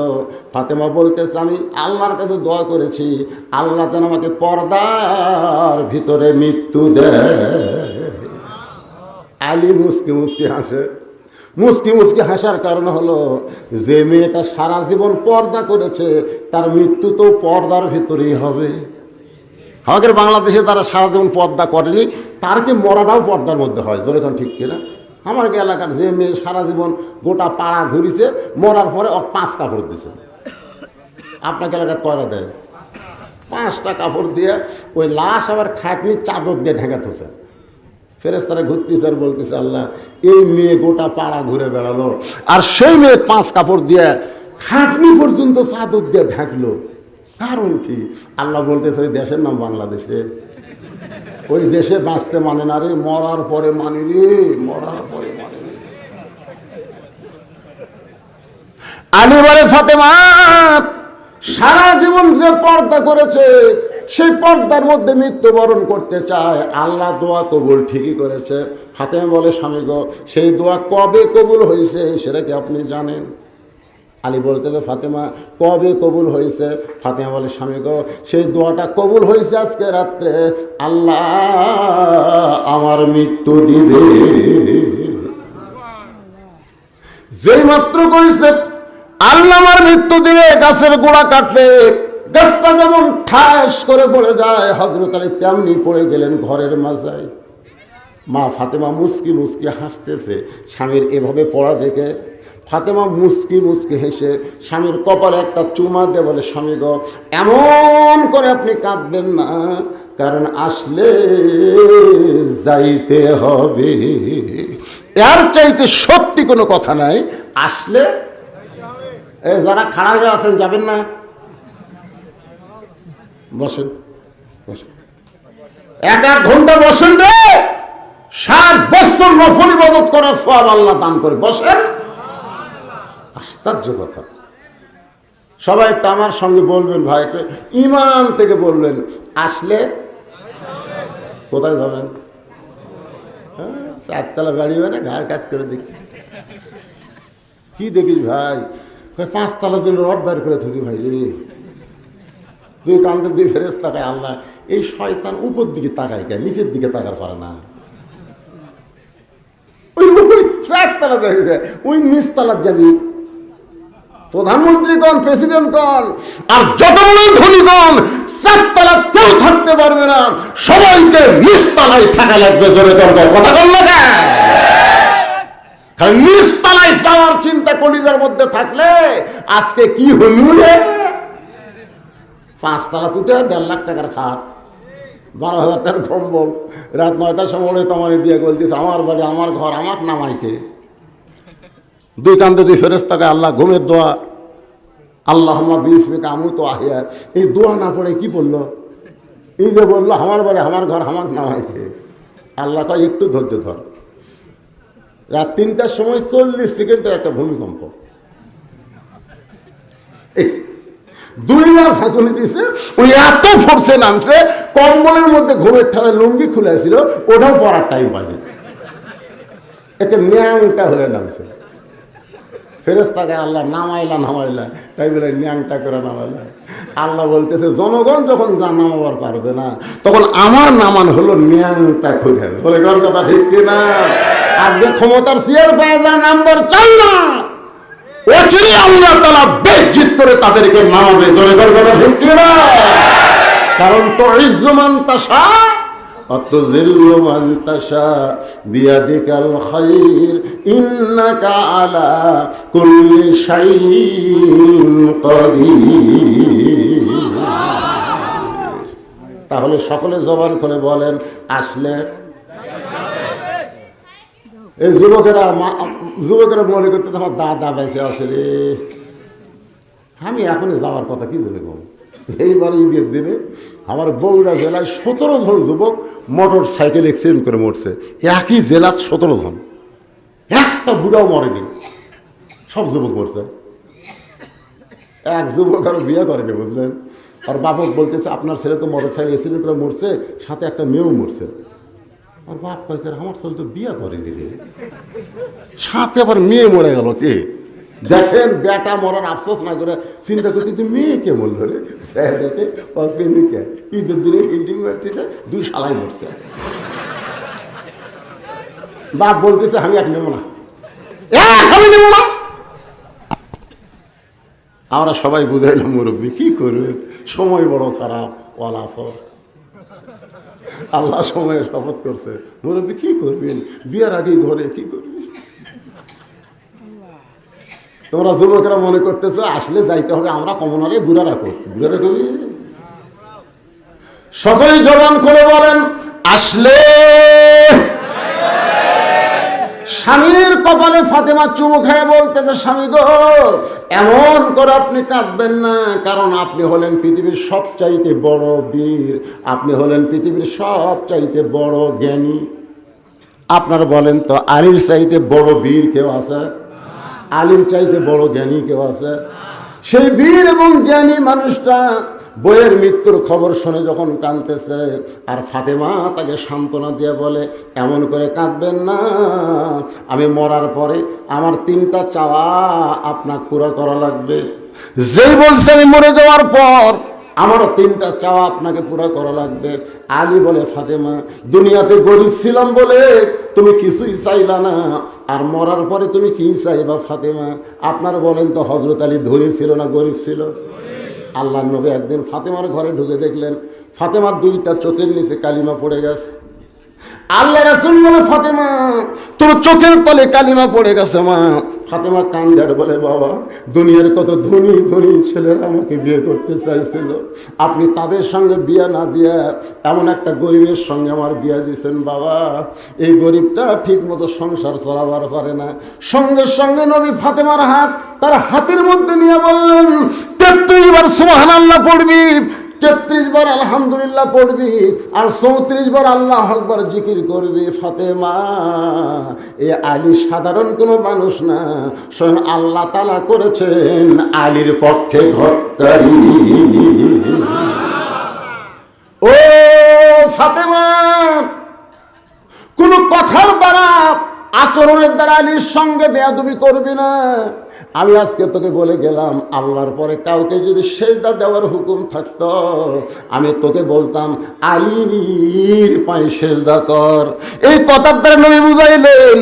ফাতেমা বলতেছে, আমি আল্লাহর কাছে দোয়া করেছি, আল্লাহ যেন আমাকে পর্দার ভিতরে মৃত্যু দেয়। আলী মুস্কি মুস্কি হাসে। মুস্কি মুস্কি হাসার কারণ হলো, যে মেয়েটা সারা জীবন পর্দা করেছে তার মৃত্যু তো পর্দার ভিতরেই হবে। আমাদের বাংলাদেশে তারা সারা জীবন পর্দা করেনি, তার কি মরাটাও পর্দার মধ্যে হয়? যেরকম ঠিক কিনা? আমার এলাকার যে মেয়ে সারা জীবন গোটা পাড়া ঘুরিছে, মরার পরে ওর 5 কাপড় দিছে। আপনাকে এলাকার কয়টা দেয়? 5টা কাপড় দিয়ে ওই লাশ আবার খাটনির চাদর দিয়ে ঢেকে থুছে। ফেরেশতারা ঘুরতেছে আর বলতেছে, আল্লাহ এই মেয়ে গোটা পাড়া ঘুরে বেড়ালো, আর সেই মেয়ে 5 কাপড় দিয়ে খাটনি পর্যন্ত চাদর দিয়ে ঢাকলো, কারণ কি? আল্লাহ বলতেছে, ওই দেশের নাম বাংলাদেশে, ওই দেশে বাঁচতে মানে না রে, মরার পরে মানে রে, মরার পরে মানে রে। আলী বলে, ফাতেমা সারা জীবন যে পর্দা করেছে সেই পর্দার মধ্যে মৃত্যুবরণ করতে চায়, আল্লাহ দোয়া কবুল ঠিকই করেছে। ফাতেমা বলে, স্বামী গো, সেই দোয়া কবে কবুল হয়েছে সেটা কি আপনি জানেন? আলী বলতেছে, ফাতেমা কবে কবুল হয়েছে? ফাতেমা বলে, স্বামী গো, সেই দোয়াটা কবুল হয়েছে আজকে রাত্রে, আল্লাহ আমার মৃত্যু দিবে। যেই মাত্র কইছে আল্লাহ আমার মৃত্যু দিবে, গাছের গোড়া কাটলে গাছটা যেমন ঠাস করে পড়ে যায়, হযরত আলী তেমনি পড়ে গেলেন ঘরের মাঝায়। মা ফাতেমা মুস্কি মুস্কি হাসতেছে স্বামীর এভাবে পড়া দেখে। ফাতেমা মুস্কি মুস্কি হেসে স্বামীর কপালে একটা চুমা দিয়ে বলে, স্বামী গো, এমন করে আপনি কাঁদবেন না, কারণ আসলে যাইতে হবে। এর চাইতে সত্যি কোনো কথা নাই, আসলে। এই যারা খাড়া হয়ে আছেন যাবেন না, বসেন বসেন, 1 ঘন্টা বসেন রে, 60 বছর নফল ইবাদত করার সওয়াব আল্লাহ দান করে। বসেন। আশ্চর্য কথা। সবাই একটা আমার সঙ্গে বলবেন, ভাই ইমান থেকে বলবেন, আসলে কোথায় যাবেন? 4 তলা বাড়ি মানে ঘাড় কাজ করে দেখি। কি দেখিস ভাই? 5 তলার জন্য রড বার করে থুছি ভাই রে। 2 কান্দে 2 ফেরেশতা তাকায়, আল্লাহ এই শয়তান উপর দিকে তাকায় কেন, নিচের দিকে তাকার পারে না? ওই 4 তলা দেখে যায়, ওই নিচ তলার যাবি। প্রধানমন্ত্রী কন, প্রেসিডেন্ট কন, আর যত বড় ধনী কন, 4 তলা কেউ থাকতে পারবে না, সবাইকে নিচ তলায় থাকা লাগবে। জোরে দরকার কথা বল না, কারণ নিচ তলায় যাওয়ার চিন্তা কলিজার মধ্যে থাকলে আজকে কি হলু রে? 5 তলা তুটে 1.5 লাখ টাকার খাট, 12,000 টাকার কম্বল, রাত 9টার সময় তোমায় দিয়ে বলতেছে, আমার বাড়ি আমার ঘর, আমার নামাইকে। 2 কান্দে 2 ফেরেশতাকে আল্লাহ ঘুমের দোয়া, আল্লাহুম্মা বিসমিকা আমুতু আহিয়া, এই দোয়া না পড়ে কি বললো? এই যে বললো আমার বাড়ি আমার ঘর আমার নামাইকে। আল্লাহ কয়, একটু ধৈর্য ধর। রাত 3টার সময় 40 সেকেন্ডের একটা ভূমিকম্প। 2 বার ঝাঁকুনি দিছে, ওই এত ফোর্সে নামছে, কম্বলের মধ্যে ঘুমের ঠালে লুঙ্গি খুলে ছিল, ওটাও পরার টাইম পায়নি, একে ন্যাংটা হয়ে নামছে। ফেরেশতাকে আল্লাহ নামাইলা, তাই বলে ন্যাংটা করে নামাইলা। আল্লাহ বলতেছে জনগণ যখন নামাবার পারবে না, তখন আমার নামান হলো ন্যাংটা করে। জোরে কর কথা ঠিক কিনা? আজকে ক্ষমতার চেয়ার পাওয়া যায়, নাম্বার চাই না, অচিরে আল্লাহ তাআলা বেজ্জিত করে তাদেরকে নামাবে। জোরে কর কথা ঠিক কিনা? কারণ তো ইজ্জুমান তাশা অতুযিল্লু মান তাশা বিয়াদিকাল খায়র ইন্নাকা আলা কুল্লি শাইইন কাদির। তাহলে সকলে জবান করে বলেন, আসলে এই যুবকেরা মনে করতে আমার দাদা বেঁচে আছে রে, আমি এখনই যাওয়ার কথা কি জন্য কম। এইবার ঈদের দিনে আমার বগুড়া জেলায় 17 জন যুবক মোটর সাইকেল অ্যাক্সিডেন্ট করে মরছে। একই জেলার 17 জন, একটা বুড়াও মরেনি, সব যুবক মরছে। এক যুবক আরো বিয়ে করেনি, বুঝলেন? আর বাপক বলতেছে আপনার ছেলে তো মোটর সাইকেল অ্যাক্সিডেন্ট করে মরছে, সাথে একটা মেয়েও মরছে। আর বাপ কয় আমার ছেলে তো বিয়ে করেনি রে, সাথে আবার মেয়ে মরে গেল। কে দেখেন, বেটা মরার আফসোস না করে চিন্তা করতেছে মেয়েকে মরল রে, দেখে প্রেমিকা ঈদের দিনে হিন্ডিং হচ্ছে, 2 শালাই মরছে। বাপ বলতেছে আমি এক নেব না, আমি নেব না। আমরা সবাই বুঝাইলাম মুরব্বী কি করবে, সময় বড় খারাপ, ওয়াল আসর। আল্লাহ সময়ে শপথ করছে, মুরব্বী কি করবেন, বিয়ার আগে ঘরে কি করবেন? তোমরা যুবকেরা মনে করতেছো আসলে যাইতে হবে, আমরা কমনারে বুড়া রাখো, বুড়া রাখো। সকলেই জবান করে বলেন, আসলে। স্বামীর কপালে ফাতেমা চুমু খেয়ে বলতেছে, স্বামী গো এমন করে আপনি কাঁদবেন না, কারণ আপনি হলেন পৃথিবীর সবচাইতে বড় বীর, আপনি হলেন পৃথিবীর সবচাইতে বড় জ্ঞানী। আপনারা বলেন তো, আলীর চাইতে বড় বীর কেউ আছে? আলীর চাইতে বড় জ্ঞানী কেউ আছে? সেই বীর এবং জ্ঞানী মানুষটা বইয়ের মৃত্যুর খবর শুনে যখন কাঁদতেছে, আর ফাতেমা তাকে সান্ত্বনা দিয়ে বলে, এমন করে কাঁদবেন না, আমি মরার পরে আমার 3টা চাওয়া আপনার পুরো করা লাগবে। যেই বলছে আমি মরে যাওয়ার পর আমারও 3টা চাওয়া আপনাকে পুরো করা লাগবে। আলী বলে, ফাতেমা দুনিয়াতে গরিব ছিলাম বলে তুমি কিছুই চাইলা না, আর মরার পরে তুমি কি চাইবা? ফাতেমা আপনারা বলেন তো, হযরত আলী ধনী ছিল না গরিব ছিল? আল্লাহর নবী একদিন ফাতেমার ঘরে ঢুকে দেখলেন ফাতেমার 2টা চোখের নিচে কালিমা পড়ে গেছে। আল্লাহ রাসূল বলে, ফাতেমা তোর চোখের তলে কালিমা পড়ে গেছে মা। ফাতেমা কান্দার বলে, বাবা দুনিয়ার কত ধনী ধনী ছেলেরা আমাকে বিয়ে করতে চাইছিল, আপনি তাদের সঙ্গে বিয়ে না দিয়ে এমন একটা গরিবের সঙ্গে আমার বিয়ে দিয়েছেন। বাবা এই গরিবটা ঠিক মতো সংসার চালাবার পারে না। সঙ্গে সঙ্গে নবী ফাতেমার হাত তার হাতের মধ্যে নিয়ে বললেন, 33 বার সুবহানাল্লাহ পড়বি, 33 বার আলহামদুলিল্লাহ পড়বি, আর 34 বার আল্লাহ আকবার জিকির করবি। ফাতেমা এ আলী সাধারণ কোনো মানুষ না, স্বয়ং আল্লাহ তাআলা করেছেন আলীর পক্ষে ঘটকারী। ও ফাতেমা, কোন কথার দ্বারা আচরণের দ্বারা আলীর সঙ্গে বেয়াদবি করবি না। আমি আজকে তোকে বলে গেলাম, আল্লাহর পরে কাউকে যদি সেজদা দেওয়ার হুকুম থাকতো, আমি তোকে বলতাম আলীর পায়ে সেজদা কর। এই কথার দ্বারা নবী বুঝাইলেন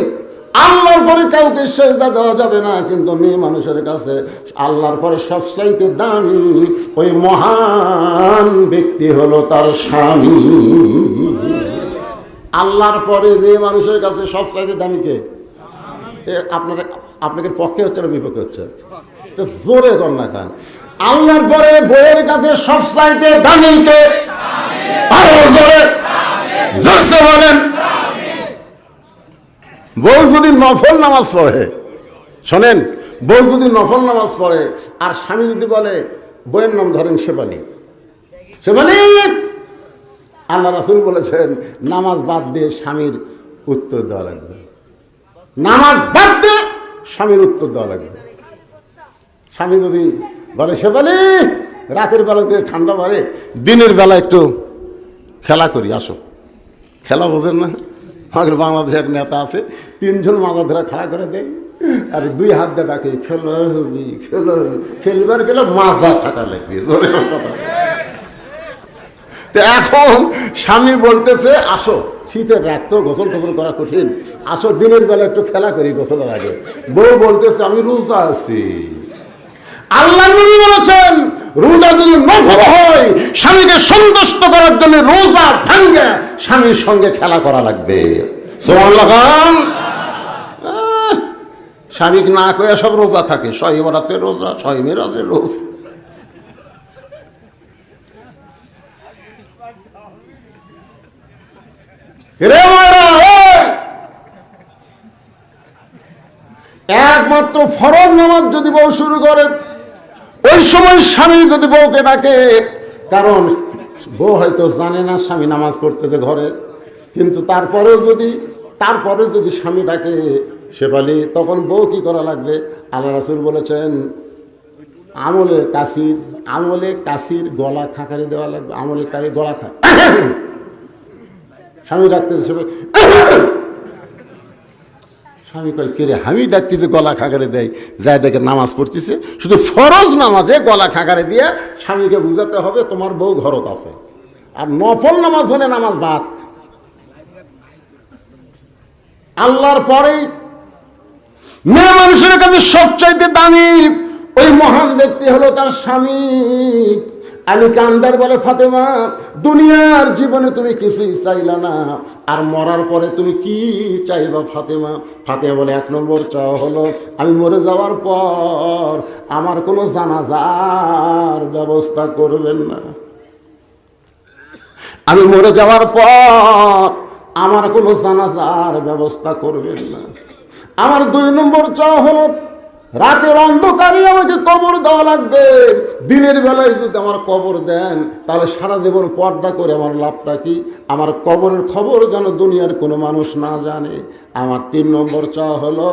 আল্লাহর পরে কাউকে সেজদা দেওয়া যাবে না, কিন্তু মেয়ে মানুষের কাছে আল্লাহর পরে সবচাইতে দামি ওই মহান ব্যক্তি হলো তার স্বামী। আল্লাহর পরে মেয়ে মানুষের কাছে সবচাইতে দামি কে? আপনাদের পক্ষে হচ্ছে না বিপক্ষে হচ্ছে? তো জোরে কর না খান। আল্লাহর পরে বইয়ের কাছে সবচাইতে দামি কে? আরো জোরে জোরে বলেন। বউ যদি নফল নামাজ পড়ে, শোনেন, বউ যদি নফল নামাজ পড়ে আর স্বামী যদি বলে, বইয়ের নাম ধরেন শেফালি, শেফালি, আল্লাহ রাসূল বলেছেন নামাজ বাদ দিয়ে স্বামীর উত্তর দেওয়া লাগবে। নামাজ বাদ দিয়ে স্বামীর উত্তর দেওয়া লাগবে। স্বামী যদি বলে শেফালি, রাতের বেলা যে ঠান্ডা বাড়ে, দিনের বেলা একটু খেলা করি, আসো। খেলা বোঝেন না? আমাদের বাংলাদেশে এক নেতা আছে, 3 জন মাথা ধরে খাড়া করে দেয় আর 2 হাত দিয়ে ডাকে, খেলা হবি, খেলা হবি। খেলবার গেলে মাজা থাকা লাগবে, জোরে কথা। তো এখন স্বামী বলতেছে আসো, শীতের রাত তো গোসল টোসল করা কঠিন, আসো দিনের বেলা একটু খেলা করি গোসলের আগে। বউ বলতেছে আমি রোজা আছি। আল্লাহ নবী বলেছেন রোজা যদি নফল হয়, স্বামীকে সন্তুষ্ট করার জন্য রোজা ভাঙ্গে স্বামীর সঙ্গে খেলা করা লাগবে। সুবহানাল্লাহ। স্বামীকে না কয়ে সব রোজা থাকে, 6 বরাতের রোজা, 6 মেরাজের রোজা। একমাত্র ফরজ নামাজ যদি বউ শুরু করে, ওই সময় স্বামী যদি বউকে ডাকে, কারণ বউ হয়তো জানে না স্বামী নামাজ পড়তেছে ঘরে, কিন্তু তারপরেও যদি স্বামী ডাকে শেফালি, তখন বউ কি করা লাগবে? আল্লাহ রাসূল বলেছেন আমলে কাশির গলা খাকারি দেওয়া লাগবে। আমলে কারি গলা খা, স্বামী ডাকতেছে শেফালি, স্বামী কয় কে রে, আমি ডাকতেছে গলা খাকারে দেয়, যায় দেখে নামাজ পড়তেছে। শুধু ফরজ নামাজে গলা খাকারে দিয়ে স্বামীকে বুঝাতে হবে তোমার বউ ঘরত আছে। আর নফল নামাজ হলে নামাজ বাদ। আল্লাহর পরেই মেয়ে মানুষের কাছে সবচাইতে দামি ওই মহান ব্যক্তি হলো তার স্বামী। আলী কান্দার বলে ফাতেমা, দুনিয়ার জীবনে তুমি কিছুই চাইলা না, আর মরার পরে তুমি কি চাইবা ফাতেমা? ফাতেমা বলে 1 নম্বর চাওয়া হলো আমি মরে যাওয়ার পর আমার কোনো জানাজার ব্যবস্থা করবেন না। আমি মরে যাওয়ার পর আমার কোনো জানাজার ব্যবস্থা করবেন না। আমার 2 নম্বর চাওয়া হলো রাতের অন্ধকারে আমাকে কবর দেওয়া লাগবে। দিনের বেলায় যদি আমার কবর দেন, তাহলে সারা জীবন পর্দা করে আমার লাভটা কি? আমার কবরের খবর যেন দুনিয়ার কোনো মানুষ না জানে। আমার 3 নম্বর চাওয়া হলো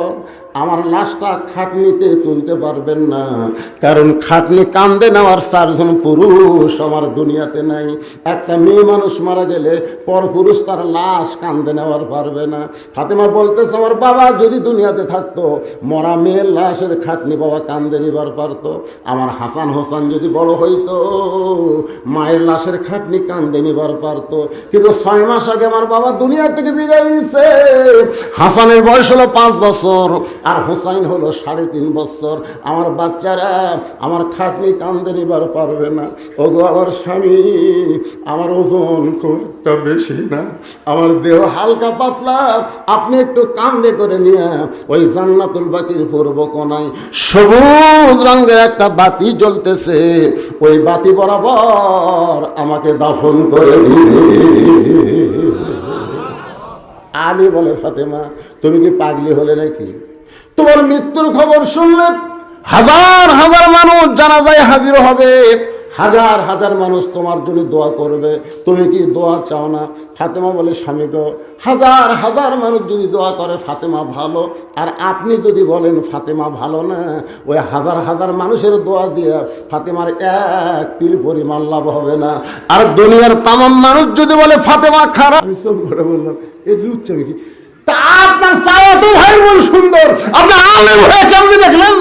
আমার লাশটা খাটনিতে তুলতে পারবেন না, কারণ খাটনি কান্দে নেওয়ার 4 জন পুরুষ আমার দুনিয়াতে নাই। একটা মেয়ে মানুষ মারা গেলে পর পুরুষ তার লাশ কান্দে নেওয়ার পারবে না। ফাতেমা বলতেছে আমার বাবা যদি দুনিয়াতে থাকতো, মরা মেয়ের লাশের খাটনি বাবা কান্দে নিবার পারতো। আমার হাসান হোসেন যদি বড় হইতো, মায়ের লাশের খাটনি কান্দে নিবার পারতো। কিন্তু 6 মাস আগে আমার বাবা দুনিয়া থেকে বিদায় নিয়েছে। হাসানের বয়স হলো 5 বছর আর হোসাইন হলো 3.5 বছর। আমার বাচ্চারা আমার খাটনি কান্দে নিবার পারবে না। ওগো আমার স্বামী, আমার ওজন খুব বেশি না, আমার দেহ হালকা পাতলা, আপনি একটু কান্দে করে নিয়ে ওই জান্নাতুল বাকির পূর্ব কোনায় সবুজ রঙের একটা বাতি জ্বলতেছে, ওই বাতি বরাবর আমাকে দাফন করে দিবে। আলী বলে ফাতেমা তুমি কি পাগলি হলে নাকি? তোমার মৃত্যুর খবর শুনলে হাজার হাজার মানুষ জানাজায় হাজির হবে, হাজার হাজার মানুষ তোমার জন্য দোয়া করবে, তুমি কি দোয়া চাও না? ফাতেমা বলে স্বামী গো, হাজার হাজার মানুষ যদি দোয়া করে ফাতেমা ভালো, আর আপনি যদি বলেন ফাতেমা ভালো না, ওই হাজার হাজার মানুষের দোয়া দিয়ে ফাতেমার 1 তিল পরিমাণ লাভ হবে না। আর দুনিয়ার তামাম মানুষ যদি বলে ফাতেমা খারাপ, আমি সব করে বললাম এই লুচ্ছা কি তা? আপনার ছায়া তো ভাই বোন সুন্দর, আপনি আলেম হয়ে কেমন দেখলেন?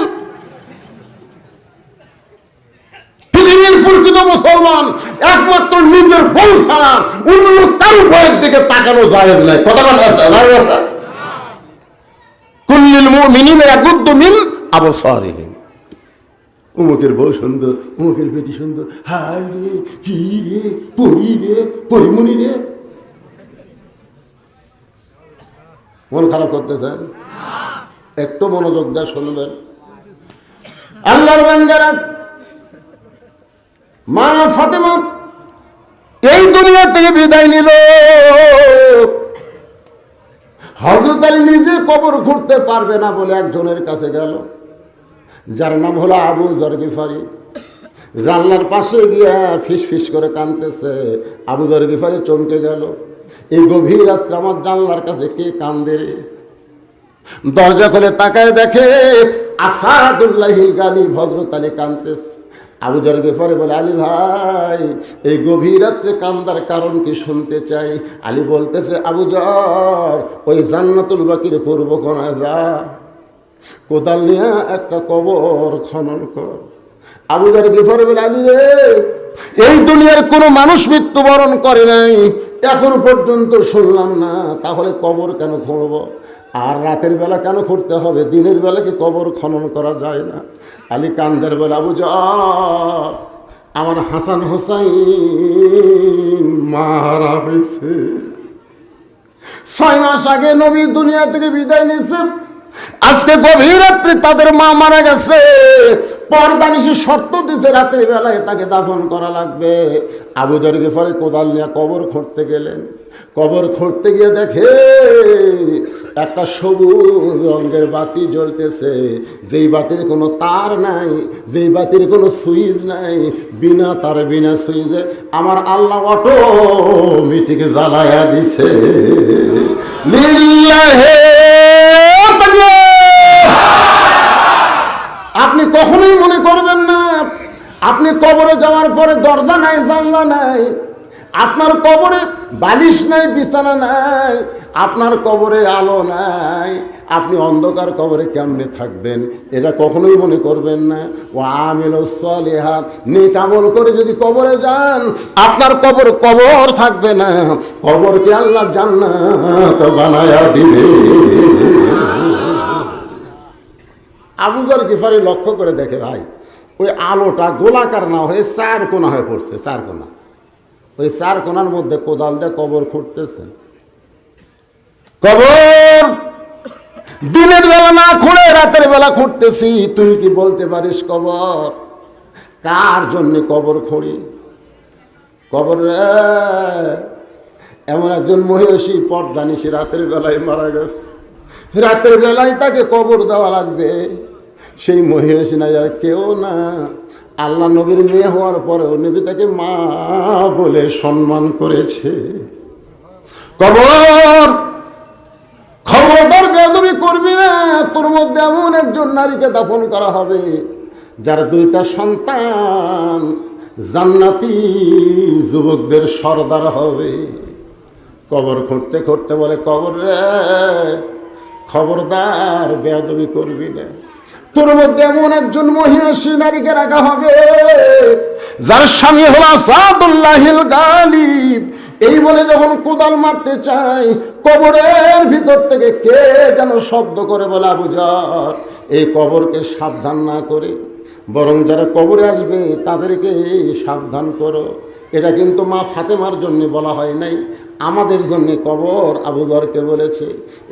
পৃথিবীর প্রকৃত মুসলমান একমাত্র নিজের বউ ছাড়া অন্য কারো বউয়ের দিকে তাকানো জায়েজ নাই। কথা বলা আছে কুল্লিল মুমিনিনা ইয়াগুদ্দু মিন আবসারিহিম। অমুকের বউ সুন্দর, অমুকের বেটি সুন্দর, হায় রে কি রে পরি রে পরিমণি রে, মন খারাপ করতেছেন? একটু মনোযোগ দিয়ে শুনবেন। আল্লাহর বান্দারা, মা ফাতেমা এই দুনিয়া থেকে বিদায় নিল। হযরত আলী নিজে কবর ঘুরতে পারবে না বলে একজনের কাছে গেল, যার নাম হলো আবু যর গিফারি। জানলার পাশে গিয়া ফিস ফিস করে কাঁদতেছে। আবু যর গিফারি চমকে গেল, এই গভীর রাত্রে আমার জানলার কাছে কে কান্দে রে? দরজা খুলে তাকায় দেখে আসাদুল্লাহিল গালিব হযরত আলী কাঁদতেছে। আবু যর গিফারি বলে, আলী ভাই, এই গভীর রাত্রে কান্দার কারণ কি শুনতে চাই? আলী বলতেছে, আবু যর, ওই জান্নাতুল বাকির পূর্ব কোণায় যা, কোদাল নিয়ে একটা কবর খনন কর। আবু যর গিফারি বলে, আলী রে, এই দুনিয়ার কোনো মানুষ মৃত্যুবরণ করে নাই, এখন পর্যন্ত শুনলাম না, তাহলে কবর কেন খুঁড়ব? আর রাতের বেলা কেন খুঁড়তে হবে? দিনের বেলা কি কবর খনন করা যায় না? আলী কান্দের বেলা, আবু যর, আমার হাসান হোসাইন মারা হয়েছে, 6 মাস আগে নবী দুনিয়া থেকে বিদায় নিয়েছে, আজকে গভীর রাত্রে তাদের মা মারা গেছে, পর্দানিশি শর্ত দিছে রাতের বেলায় তাকে দাফন করা লাগবে। আবু যর গিফারি কোদাল নিয়ে কবর খুঁড়তে গেলেন। কবর খুঁড়তে গিয়ে দেখে একটা সবুজ রঙের বাতি জ্বলতেছে, যেই বাতির কোনো তার নাই, যেই বাতির কোনো সুইচ নাই, বিনা তার বিনা সুইচে আমার আল্লাহ অটোমেটিক জ্বালায়া দিছে। লিল্লাহে আপনি কখনোই মনে করবেন না আপনি কবরে যাওয়ার পরে দরজা নাই, জানলা নাই, আপনার কবরে বালিশ নাই, বিছানা নাই, আপনার কবরে আলো নাই, আপনি অন্ধকার কবরে কেমনে থাকবেন? এটা কখনোই মনে করবেন না। ও আমিলুস সালিহাত, নেক আমল করে যদি কবরে যান, আপনার কবর থাকবে না, কবরকে আল্লাহ জান্নাত বানায়া দিবে। আবু যর গিফারি লক্ষ্য করে দেখে, ভাই, ওই আলোটা গোলাকার না হয়ে 4 কোণা হয়ে পড়ছে, 4 কোণা। ওই 4 কোণার মধ্যে কোদাল দিয়ে কবর খুঁড়তেছে। কবর দিনের বেলা না খুঁড়ে রাতের বেলা খুঁড়তেছি, তুই কি বলতে পারিস কবর কার জন্য কবর খুঁড়ি? কবর এমন একজন মহিষী পর্দানিশী রাতের বেলায় মারা গেছে, রাতের বেলায় তাকে কবর দেওয়া লাগবে। সেই মহিষী নাই আর কেউ না, আল্লাহ নবীর মেয়ে হওয়ার পরেও নবী তাকে মা বলে সম্মান করেছে। কবর খবরদার বেয়াদবি করবি না, তোর মধ্যে এমন একজন নারীকে দাফন করা হবে যার 2টা সন্তান জান্নাতি যুবকদের সর্দার হবে। কবর খুঁড়তে খুঁড়তে বলে, কবর রে, খবরদার বেয়াদবি করবি না, তোর মধ্যে এমন একজন মহিষী নারীকে রাখা হবে যার স্বামী হল আসাদুল্লাহিল গালিব। এই বলে যখন কোদাল মারতে চাই, কবরের ভিতর থেকে কে যেন শব্দ করে বলে, আবু যর, এই কবরকে সাবধান না করে বরং যারা কবরে আসবে তাদেরকে সাবধান করো। এটা কিন্তু মা ফাতেমার জন্য বলা হয় নাই, আমাদের জন্য কবর আবু যরকে বলেছে।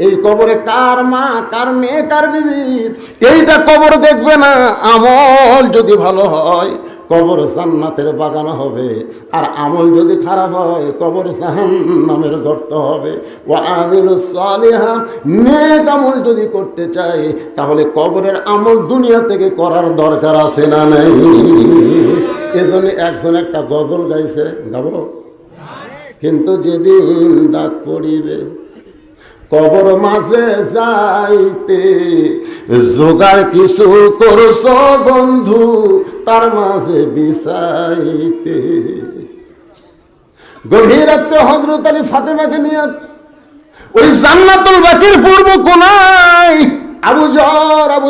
এই কবরে কার মা, কার মেয়ে, কার বিবি, এইটা কবর দেখবে না। আমল যদি ভালো হয় কবর জান্নাতের বাগান হবে, আর আমল যদি খারাপ হয় কবর জাহান্নামের গর্ত হবে। ওয়া আমিলুস সালিহাত, নেক আমল যদি করতে চাই তাহলে কবরের আমল দুনিয়া থেকে করার দরকার আছে না নাই? এজন্য একজন একটা গজল গাইছে, গাবো? কিন্তু যেদিন ডাক পড়িবে কবর মাঝে যাইতে, জোগাড় কিছু করছ বন্ধু তার মাঝে বিছাইতে। গভীর রাত্রে হযরত আলী ফাতেমাকে নিয়ে ওই জান্নাতুল বাকির পূর্ব কোণায় আবু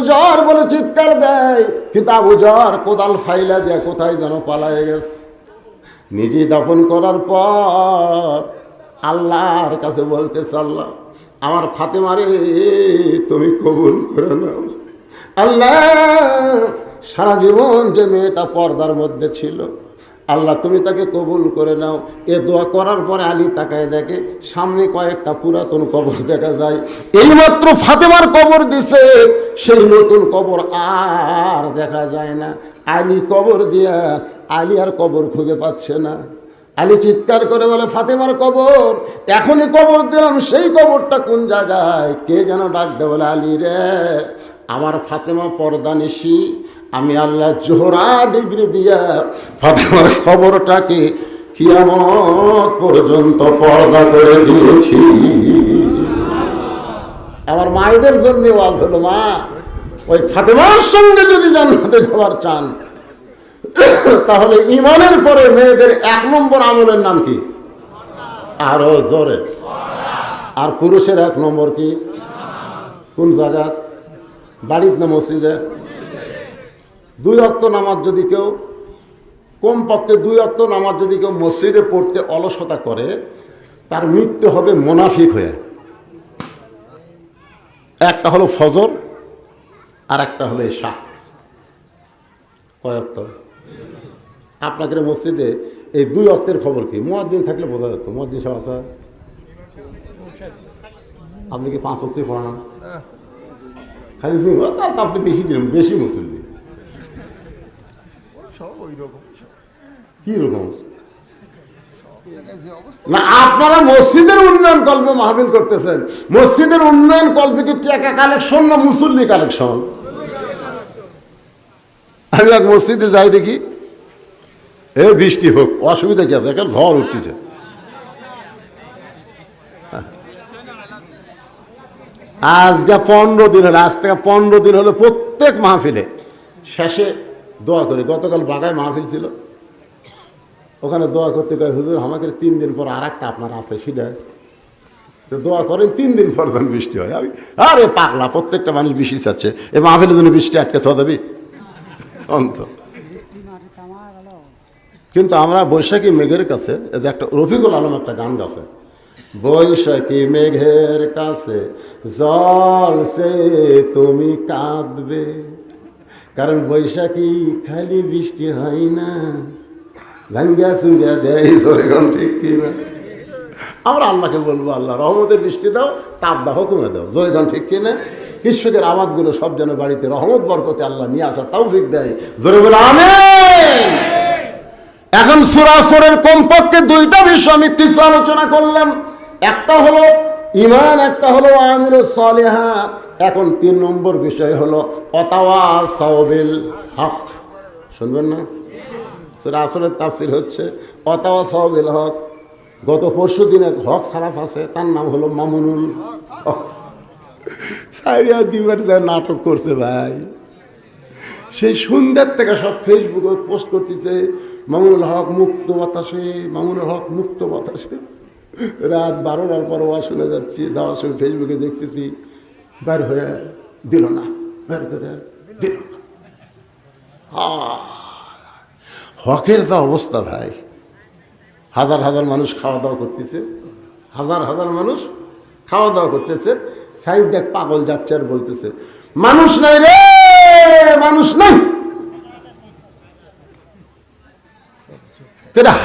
যর বলে চিৎকার দেয়, কিন্তু আবু যর কোদাল ফাইলা দিয়ে কোথায় যেন পালায়ে গেছে। নিজে দাফন করার পর আল্লাহর কাছে বলতেছে, আল্লাহ, আমার ফাতেমারে তুমি কবুল করে নাও। আল্লাহ, সারা জীবন যে মেয়েটা পর্দার মধ্যে ছিল, আল্লাহ তুমি তাকে কবুল করে নাও। এ দোয়া করার পরে আলী তাকায় দেখে সামনে কয়েকটা পুরাতন কবর দেখা যায়। এইমাত্র ফাতেমার কবর দিছে, সেই নতুন কবর আর দেখা যায় না। আলী কবর দিয়া আলী আর কবর খুঁজে পাচ্ছে না। আলী চিৎকার করে বলে, ফাতেমার কবর, এখনই কবর দিলাম, সেই কবরটা কোন জায়গায়? কে যেন ডাক দে, বলে, আলী রে, আমার ফাতেমা পর্দানিশী, আমি আল্লাহ জোহরা ডিগ্রি দিয়া ফাতেমার খবরটাকে কিয়ামত পর্যন্ত পর্দা করে দিয়েছি। আমার মায়েদের জন্য ওয়াজ হলো, মা, ওই ফাতেমার সঙ্গে যদি জান্নাতে যাওয়ার চান, তাহলে ইমানের পরে মেয়েদের 1 নম্বর আমলের নাম কি? আরো জোরে। আর পুরুষের 1 নম্বর কি? কোন জায়গা? বাড়ির না মসজিদে? 2 ওয়াক্ত নামাজ যদি কেউ, কমপক্ষে 2 ওয়াক্ত নামাজ যদি কেউ মসজিদে পড়তে অলসতা করে, তার মৃত্যু হবে মুনাফিক হয়ে। একটা হলো ফজর, আর একটা হলো ইশা। কয় ওয়াক্ত? আপনাকে মসজিদে এই 2 ওয়াক্তের খবর কি? মুয়াজ্জিন থাকলে বোঝা যেত। মুয়াজ্জিন সাহেব আছে? আপনি কি 5 ওয়াক্তই পড়ান? খালি আপনি বেশি দিলেন, বেশি মুসল্লি। কি রকম না, আপনারা মসজিদের উন্নয়ন কল্পে মাহফিল করতেছেন। মসজিদের উন্নয়ন কল্পে কি টাকা কালেকশন না মুসল্লি কালেকশন? আমি এক মসজিদে যাই, দেখি বৃষ্টি হোক, অসুবিধা কি আছে, এখন ঝড় উঠতেছে। আজকে 15 দিন হলো, আজ থেকে 15 দিন হলো প্রত্যেক মাহফিলে শেষে দোয়া করি। গতকাল বাগায় মাহফিল ছিল, ওখানে দোয়া করতে কয়, হুজুর আমাকে 3 দিন পর আর একটা আপনার আছে, সেটা দোয়া করেন 3 দিন পর যেন বৃষ্টি হয়। আমি আরে পাগলা, প্রত্যেকটা মানুষ বৃষ্টি চাচ্ছে, এ মাহফিলের জন্য বৃষ্টি আটকে থা দেবি অন্ত। কিন্তু আমরা বৈশাখী মেঘের কাছে, যে একটা রফিকুল আলম একটা গান গাছে, বৈশাখী মেঘের কাছে জল সে তুমি কাঁদবে, কারণ বৈশাখী খালি বৃষ্টি হয় না, ভাঙ্গা চুরা দেয়। ঠিক কি না? আমরা আল্লাহকে বলবো, আল্লাহ রহমতের বৃষ্টি দাও, তাপ দাহ কমে দাও। জোরে গান ঠিক কিনা? কৃষকের আবাদগুলো সব যেন বাড়িতে রহমত বরকতে আল্লাহ নিয়ে আসা তৌফিক দেয়। জোরে বলে আমিন। এখন সূরা আসরের কমপক্ষে 2টা বিষয় আমি কিছু আলোচনা করলাম। একটা হলো ঈমান, একটা হলো আমিলুস সালিহাত। এখন 3 নম্বর বিষয় হলো ওয়াতাওয়াসাউ বিল হক। শুনবেন না? সূরা আসরের তাফসীর হচ্ছে ওয়াতাওয়াসাউ বিল হক। গত পরশু দিন এক হক সারাফ আছে, তার নাম হলো মামুনুল হক। সাইরিয়া দিবার যা নাটক করছে ভাই, সেই সন্ধ্যার থেকে সব ফেসবুকে পোস্ট করতেছে, মামুনুল হক মুক্ত বাতাসে, মামুনুল হক মুক্ত বাতাসে। রাত 12টার পর ওয়া শুনে যাচ্ছি, দাওয়া শুনে ফেসবুকে দেখতেছি, বের হয়ে দিল না, বের করে দিল না। হকের যা অবস্থা ভাই, হাজার হাজার মানুষ খাওয়া দাওয়া করতেছে, হাজার হাজার মানুষ খাওয়া দাওয়া করতেছে। সাইড দেখ পাগল যাচ্ছে আর বলতেছে, মানুষ নাই রে, মানুষ নাই।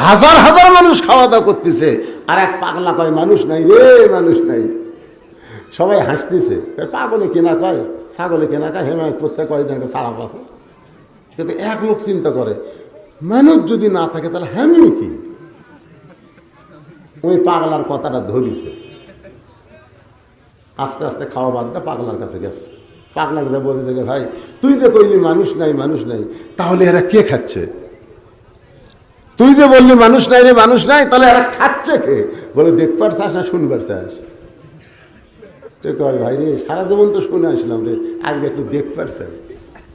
হাজার হাজার মানুষ খাওয়া দাওয়া করতেছে, আর এক পাগলা কয় মানুষ নাই রে, মানুষ নাই। সবাই হাসতেছে, পাগলে কেনা কয়, ছাগলে কেনা কয়, হেমায়ত করতে কয় দেখে সারাপ আছে। কিন্তু এক লোক চিন্তা করে, মানুষ যদি না থাকে তাহলে হামিও কি? ওই পাগলার কথাটা ধরিছে, আস্তে আস্তে খাওয়া বাদ দিয়ে পাগলার কাছে গেছে। পাগলাকে যা বলে দেখে, ভাই তুই যে কইলি মানুষ নাই, মানুষ নাই, তাহলে এরা কে খাচ্ছে? তুই যে বললি মানুষ নাই রে, মানুষ নাই, তাহলে এরা খাচ্ছে কে? বলে দেখবার চাস না শুনবার চাস? তুই কয় ভাই রে, সারা জীবন তো শুনে আসলাম রে, আজকে একটু দেখবার চাই।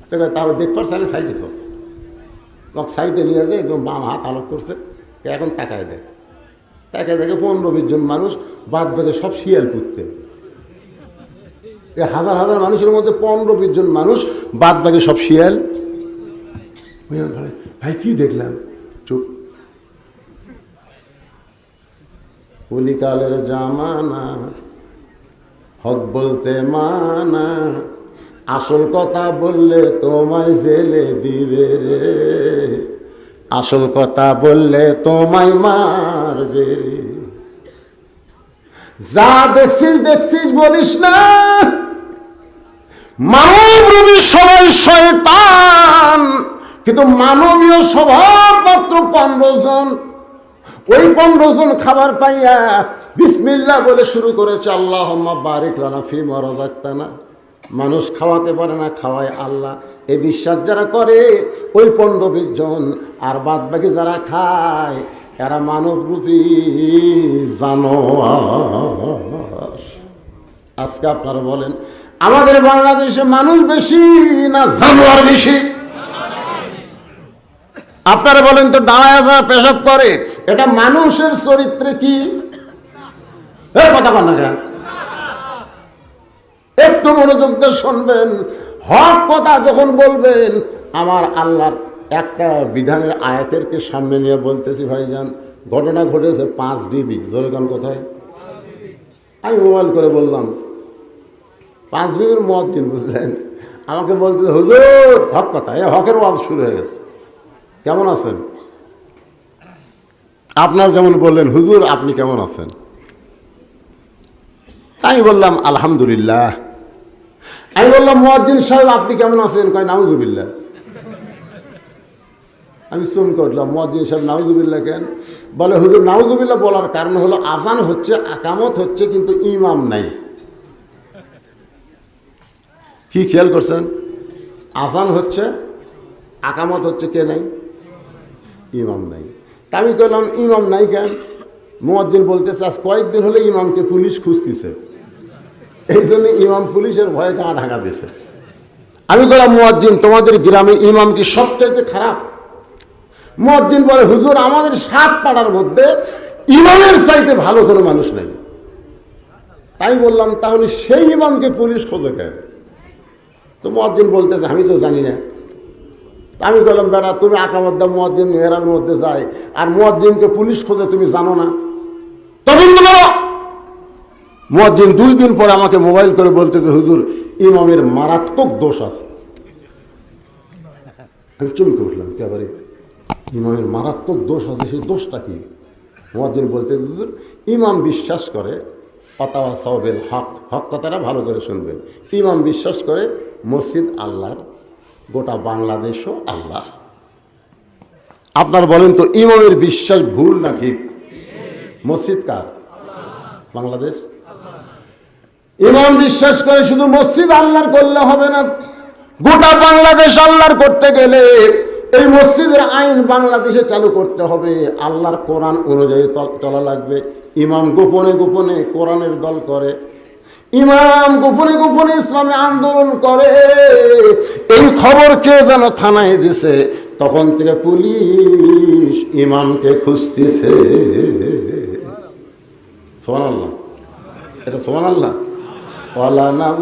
তো তাহলে দেখবার চাইলে সাইডে তো লোক সাইডে নিয়ে যায়, একদম বাম হাত আলোক করছে, এখন তাকায় দেয়। তাকে দেখে 15-20 জন মানুষ, বাদ বাকি সব শিয়াল কুত্তে। হাজার হাজার মানুষের মধ্যে 15-20 জন মানুষ, বাদ বাকি সব শিয়াল। ভাই কি দেখলাম? চুপ। কলিকালের জামানা, হক বলতে মানা, আসল কথা বললে তোমায় জেলে দিবে রে, আসল কথা বললে তোমায় মারবে রে। যা দেখছিস দেখছিস বলিস না, মানবরূপী সবাই শয়তান, কিন্তু মানবীয় স্বভাব মাত্র 15 জন। ওই 15 জন খাবার পাইয়া বিসমিল্লাহ বলে শুরু করেছে, আল্লাহুম্মা বারিক লানা ফিমা রাযাকতানা। মানুষ খাওয়াতে পারে না, খাওয়ায় আল্লাহ। এই বিশ্বাস যারা করে ওই 15-20 জন, আর বাদ বাকি যারা খায় এরা মানবরূপী জানোয়ার। আজকে আপনারা বলেন, আমাদের বাংলাদেশে মানুষ বেশি না জানোয়ার বেশি? আপনারা বলেন তো দাঁড়ায় যারা পেশাব করে এটা মানুষের চরিত্রে কি কথা বল না কেন? একটু মনোযোগ দিয়ে শুনবেন, হক কথা যখন বলবেন আমার আল্লাহর একটা বিধানের আয়াতেরকে সামনে নিয়ে বলতেছি ভাইজান। ঘটনা ঘটেছে 5 বিবি জোরেগান কোথায়, আমি মোবাইল করে বললাম 5 বিবির মুয়াজ্জিন বুঝলেন, আমাকে বলতে হুজুর হক কথা, এই হকের ওয়াজ শুরু হয়ে গেছে, কেমন আছেন? আপনার যেমন বললেন হুজুর আপনি কেমন আছেন, আমি বললাম আলহামদুলিল্লাহ। আমি বললাম মুয়াজ্জিন সাহেব আপনি কেমন আছেন? কয় নাউজুবিল্লাহ। আমি চমকে উঠলাম, মুয়াজ্জিন সাহেব নাউজুবিল্লাহ কেন? বলে হুজুর নাউজুবিল্লাহ বলার কারণ হলো আজান হচ্ছে, আকামত হচ্ছে, কিন্তু ইমাম নাই। কি খেয়াল করছেন? আজান হচ্ছে, আকামত হচ্ছে, কে নাই? ইমাম নাই। তা আমি কইলাম ইমাম নাই কেন? মুয়াজ্জিন বলতেছে আজ কয়েকদিন হলে ইমামকে পুলিশ খুঁজতেছে, এই জন্য ইমাম পুলিশের ভয়ে গা ঢাকা দিছে। আমি বললাম মুয়াজ্জিন তোমাদের গ্রামে ইমাম কি সবচাইতে খারাপ? মুয়াজ্জিন বলে হুজুর আমাদের 7 পাড়ার মধ্যে ইমামের চাইতে ভালো কোনো মানুষ নেই। তাই বললাম তাহলে সেই ইমামকে পুলিশ খোঁজে কেন? তো মুয়াজ্জিন বলতেছে আমি তো জানি না। আমি বললাম বেটা তুমি আকামত দাও, মুয়াজ্জিন মেহরার মধ্যে যায় আর মুয়াজ্জিনকে পুলিশ খোঁজে তুমি জানো না? তখন বলো মুয়াজ্জিন 2 দিন পরে আমাকে মোবাইল করে বলতেছে হুজুর ইমামের মারাত্মক দোষ আছে। আমি চমকে উঠলাম, একেবারে ইমামের মারাত্মক দোষ আছে, সেই দোষটা কি? মুয়াজ্জিন বলতে হুজুর ইমাম বিশ্বাস করে ওয়াতাওয়াসাউ বিল হক, হক কথাটা ভালো করে শুনবেন। ইমাম বিশ্বাস করে মসজিদ আল্লাহর, গোটা বাংলাদেশও আল্লাহ। আপনার বলেন তো ইমামের বিশ্বাস ভুল না ঠিক? মসজিদ কার? বাংলাদেশ। ইমাম বিশ্বাস করে শুধু মসজিদ আল্লাহর করলে হবে না, গোটা বাংলাদেশ আল্লাহর করতে গেলে এই মসজিদের আইন বাংলাদেশে চালু করতে হবে, আল্লাহর কোরআন অনুযায়ী চলা লাগবে। ইমাম গোপনে গোপনে কোরআনের দল করে, ইমাম গোপনে গোপনে ইসলামে আন্দোলন করে, এই খবর কে যেন থানায় দিছে, তখন থেকে পুলিশ ইমামকে খুঁজতেছে। সুবহানাল্লাহ, এটা সুবহানাল্লাহ।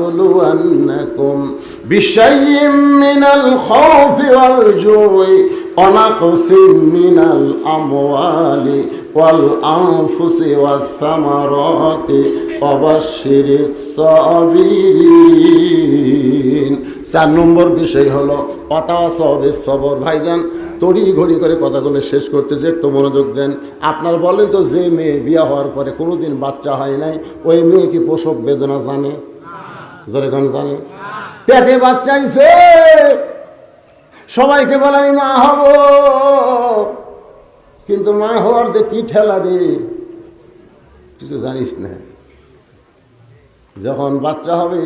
وَلَنَبْلُوَنَّكُمْ بِشَيْءٍ مِّنَ الْخَوْفِ وَالْجُوعِ وَنَقْصٍ مِّنَ الْأَمْوَالِ وَالْأَنفُسِ وَالثَّمَرَاتِ وَبَشِّرِ الصَّابِرِينَ। 4 নম্বর বিষয় হলো ওয়াতাওয়াসাউ বিস-সবর। ভাইজান তড়ি ঘড়ি করে কথাগুলো শেষ করতেছে, একটু মনোযোগ দেন। আপনার বলেন তো যে মেয়ে বিয়ে হওয়ার পরে কোনোদিন বাচ্চা হয় নাই, ওই মেয়ে কি প্রসব বেদনা জানে? যেরকম জানে, পেটে বাচ্চা আইছে সবাইকে বলে আমি মা হব, কিন্তু মা হওয়ার যে কি ঠেলা রে তুই তো জানিস না। যখন বাচ্চা হবে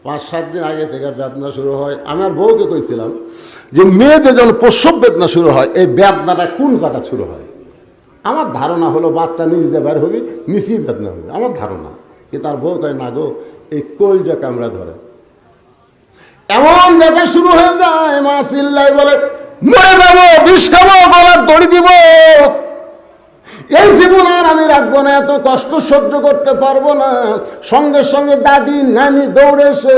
5-7 দিন আগে থেকে বেদনা শুরু হয়। আমার বউকে কইছিলাম যে মেয়েদের যখন প্রসব বেদনা শুরু হয় এই বেদনাটা কোন জায়গা শুরু হয়? আমার ধারণা হলো বাচ্চা নিজে বের হবি নিচেই বেদনা হবে, আমার ধারণা। কিন্তু তার বউ কয় না গো, এই কলজা কামড়া ধরে, এমন ব্যথা শুরু হয়ে যায়, মা চিল্লাই বলে মরে যাবো, বিষ খাবো, গলার দড়ি দিব, এই জীবন আর আমি রাখবো না, এত কষ্ট সহ্য করতে পারবো না। সঙ্গে সঙ্গে দাদি নানি দৌড়ে এসে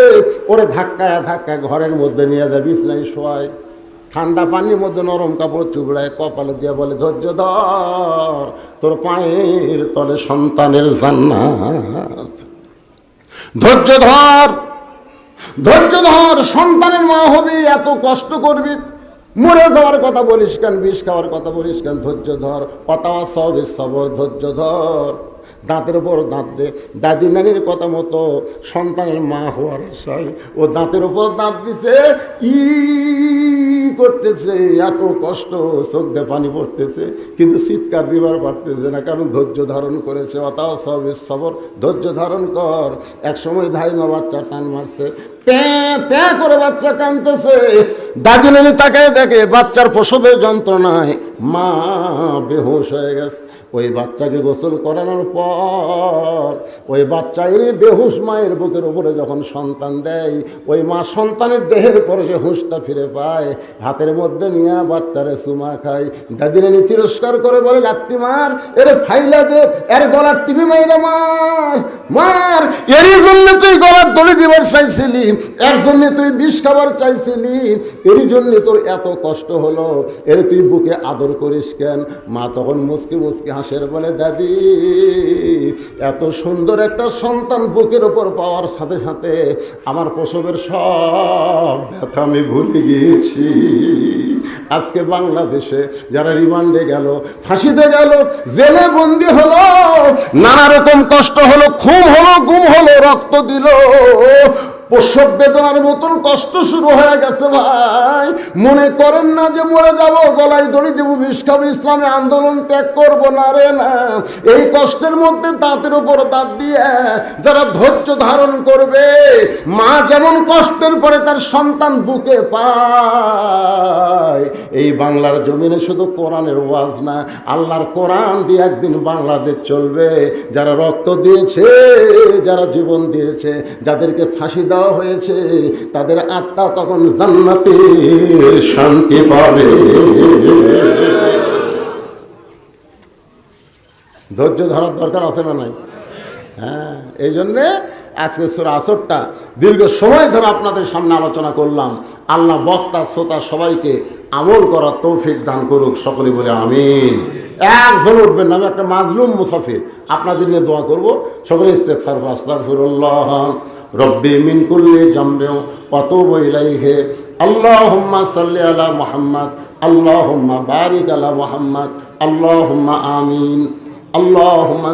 ওরে ধাক্কায় ধাক্কায় ঘরের মধ্যে নিয়ে যায়, বিছনায় শোয়ায়, ঠান্ডা পানির মধ্যে নরম কাপড় চুবড়ায় কপালে দিয়ে বলে ধৈর্য ধর, তোর পায়ের তলে সন্তানের জান্নাত। ধৈর্য ধর, ধৈর্য ধর, সন্তানের মা হবি, এত কষ্ট করবি, মরে যাওয়ার কথা বলিস কেন, বিষ খাওয়ার কথা বলিস কেন? ধৈর্য ধর, ওয়াতাওয়াসাউ বিস-সবর, ধৈর্য ধর, দাঁতের উপর দাঁত দে। দাদি নানির কথা মতো সন্তানের মা হওয়ার আশায় ও দাঁতের উপর দাঁত দিছে, ই করতেছে, এত কষ্ট, চোখ দিয়ে পানি পড়তেছে, কিন্তু চিৎকার দিবার পারতেছে না, কারণ ধৈর্য ধারণ করেছে। ওয়াতাওয়াসাউ বিস-সবর, ধৈর্য ধারণ কর। এক সময় ধাইমা বাচ্চা টান মারছে, প্যাঁ প্যাঁ করে বাচ্চা কাঁদতেছে, দাদি নানি তাকায় দেখে বাচ্চার প্রসবের যন্ত্রণায় মা বেহুশ হয়ে গেছে। ওই বাচ্চাকে গোসল করানোর পর ওই বাচ্চা এই বেহুশ মায়ের বুকের উপরে যখন সন্তান দেয়, ওই মা সন্তানের দেহের পরে সে হুঁশটা ফিরে পায়, হাতের মধ্যে নিয়ে বাচ্চারে চুমা খায়। দাদিরে নি তিরস্কার করে বলে, লাত্তি মার, এরে ফাইলা দে, এর গলার টিপি মাইরা মার, মার, এরই জন্য তুই গলার দড়ি দিবার চাইছিলি, এর জন্য তুই বিষ খাবার চাইছিলি, এরই জন্য তোর এত কষ্ট হলো, এর তুই বুকে আদর করিস কেন? মা তখন মুচকি মুচকি হাসের বলে, দাদি, এত সুন্দর একটা সন্তান বুকের ওপর পাওয়ার সাথে সাথে আমার প্রসবের সব ব্যথা আমি ভুলে গিয়েছি। আজকে বাংলাদেশে যারা রিমান্ডে গেল, ফাঁসিতে গেল, জেলে বন্দি হলো, নানা রকম কষ্ট হলো, খুন হলো, গুম হলো, রক্ত দিল, প্রসব বেদনার মতন কষ্ট শুরু হয়ে গেছে। ভাই, মনে করেন না যে মরে যাব, গলায় দড়ি দেবো, বিষ খাবো, ইসলামে আন্দোলন ত্যাগ করবো না রে, না। এই কষ্টের মধ্যে দাঁতের উপর দাঁত দিয়ে যারা ধৈর্য ধারণ করবে, মা যেমন কষ্টের পরে তার সন্তান বুকে পায়, এই বাংলার জমিনে শুধু কোরআনের ওয়াজ না, আল্লাহর কোরআন দিয়ে একদিন বাংলাদেশ চলবে। যারা রক্ত দিয়েছে, যারা জীবন দিয়েছে, যাদেরকে ফাঁসি দেওয়া হয়েছে, তাদের আত্মা তখন জান্নাতের শান্তি পাবে। ধৈর্য ধরার দরকার আছে না নাই? হ্যাঁ, এই জন্যে আজকে সূরা আসরটা দীর্ঘ সময় ধরে আপনাদের সামনে আলোচনা করলাম। আল্লাহ বক্তা শ্রোতা সবাইকে আমল করার তৌফিক দান করুক, সকলে বলে আমিন। একজন উঠবেন না, আমি একটা মাজলুম মুসাফির, আপনাদের নিয়ে দোয়া করব। সকলে ইস্তেগফার, আস্তাগফিরুল্লাহ রব্বি মিন কুল্লি জামবিন ওয়া তুবু ইলাইহি, আল্লাহুম্মা সাল্লি আলা মুহাম্মদ, আল্লাহুম্মা বারিক আলা মুহাম্মদ, আল্লাহুম্মা আমিন, আল্লাহুম্মা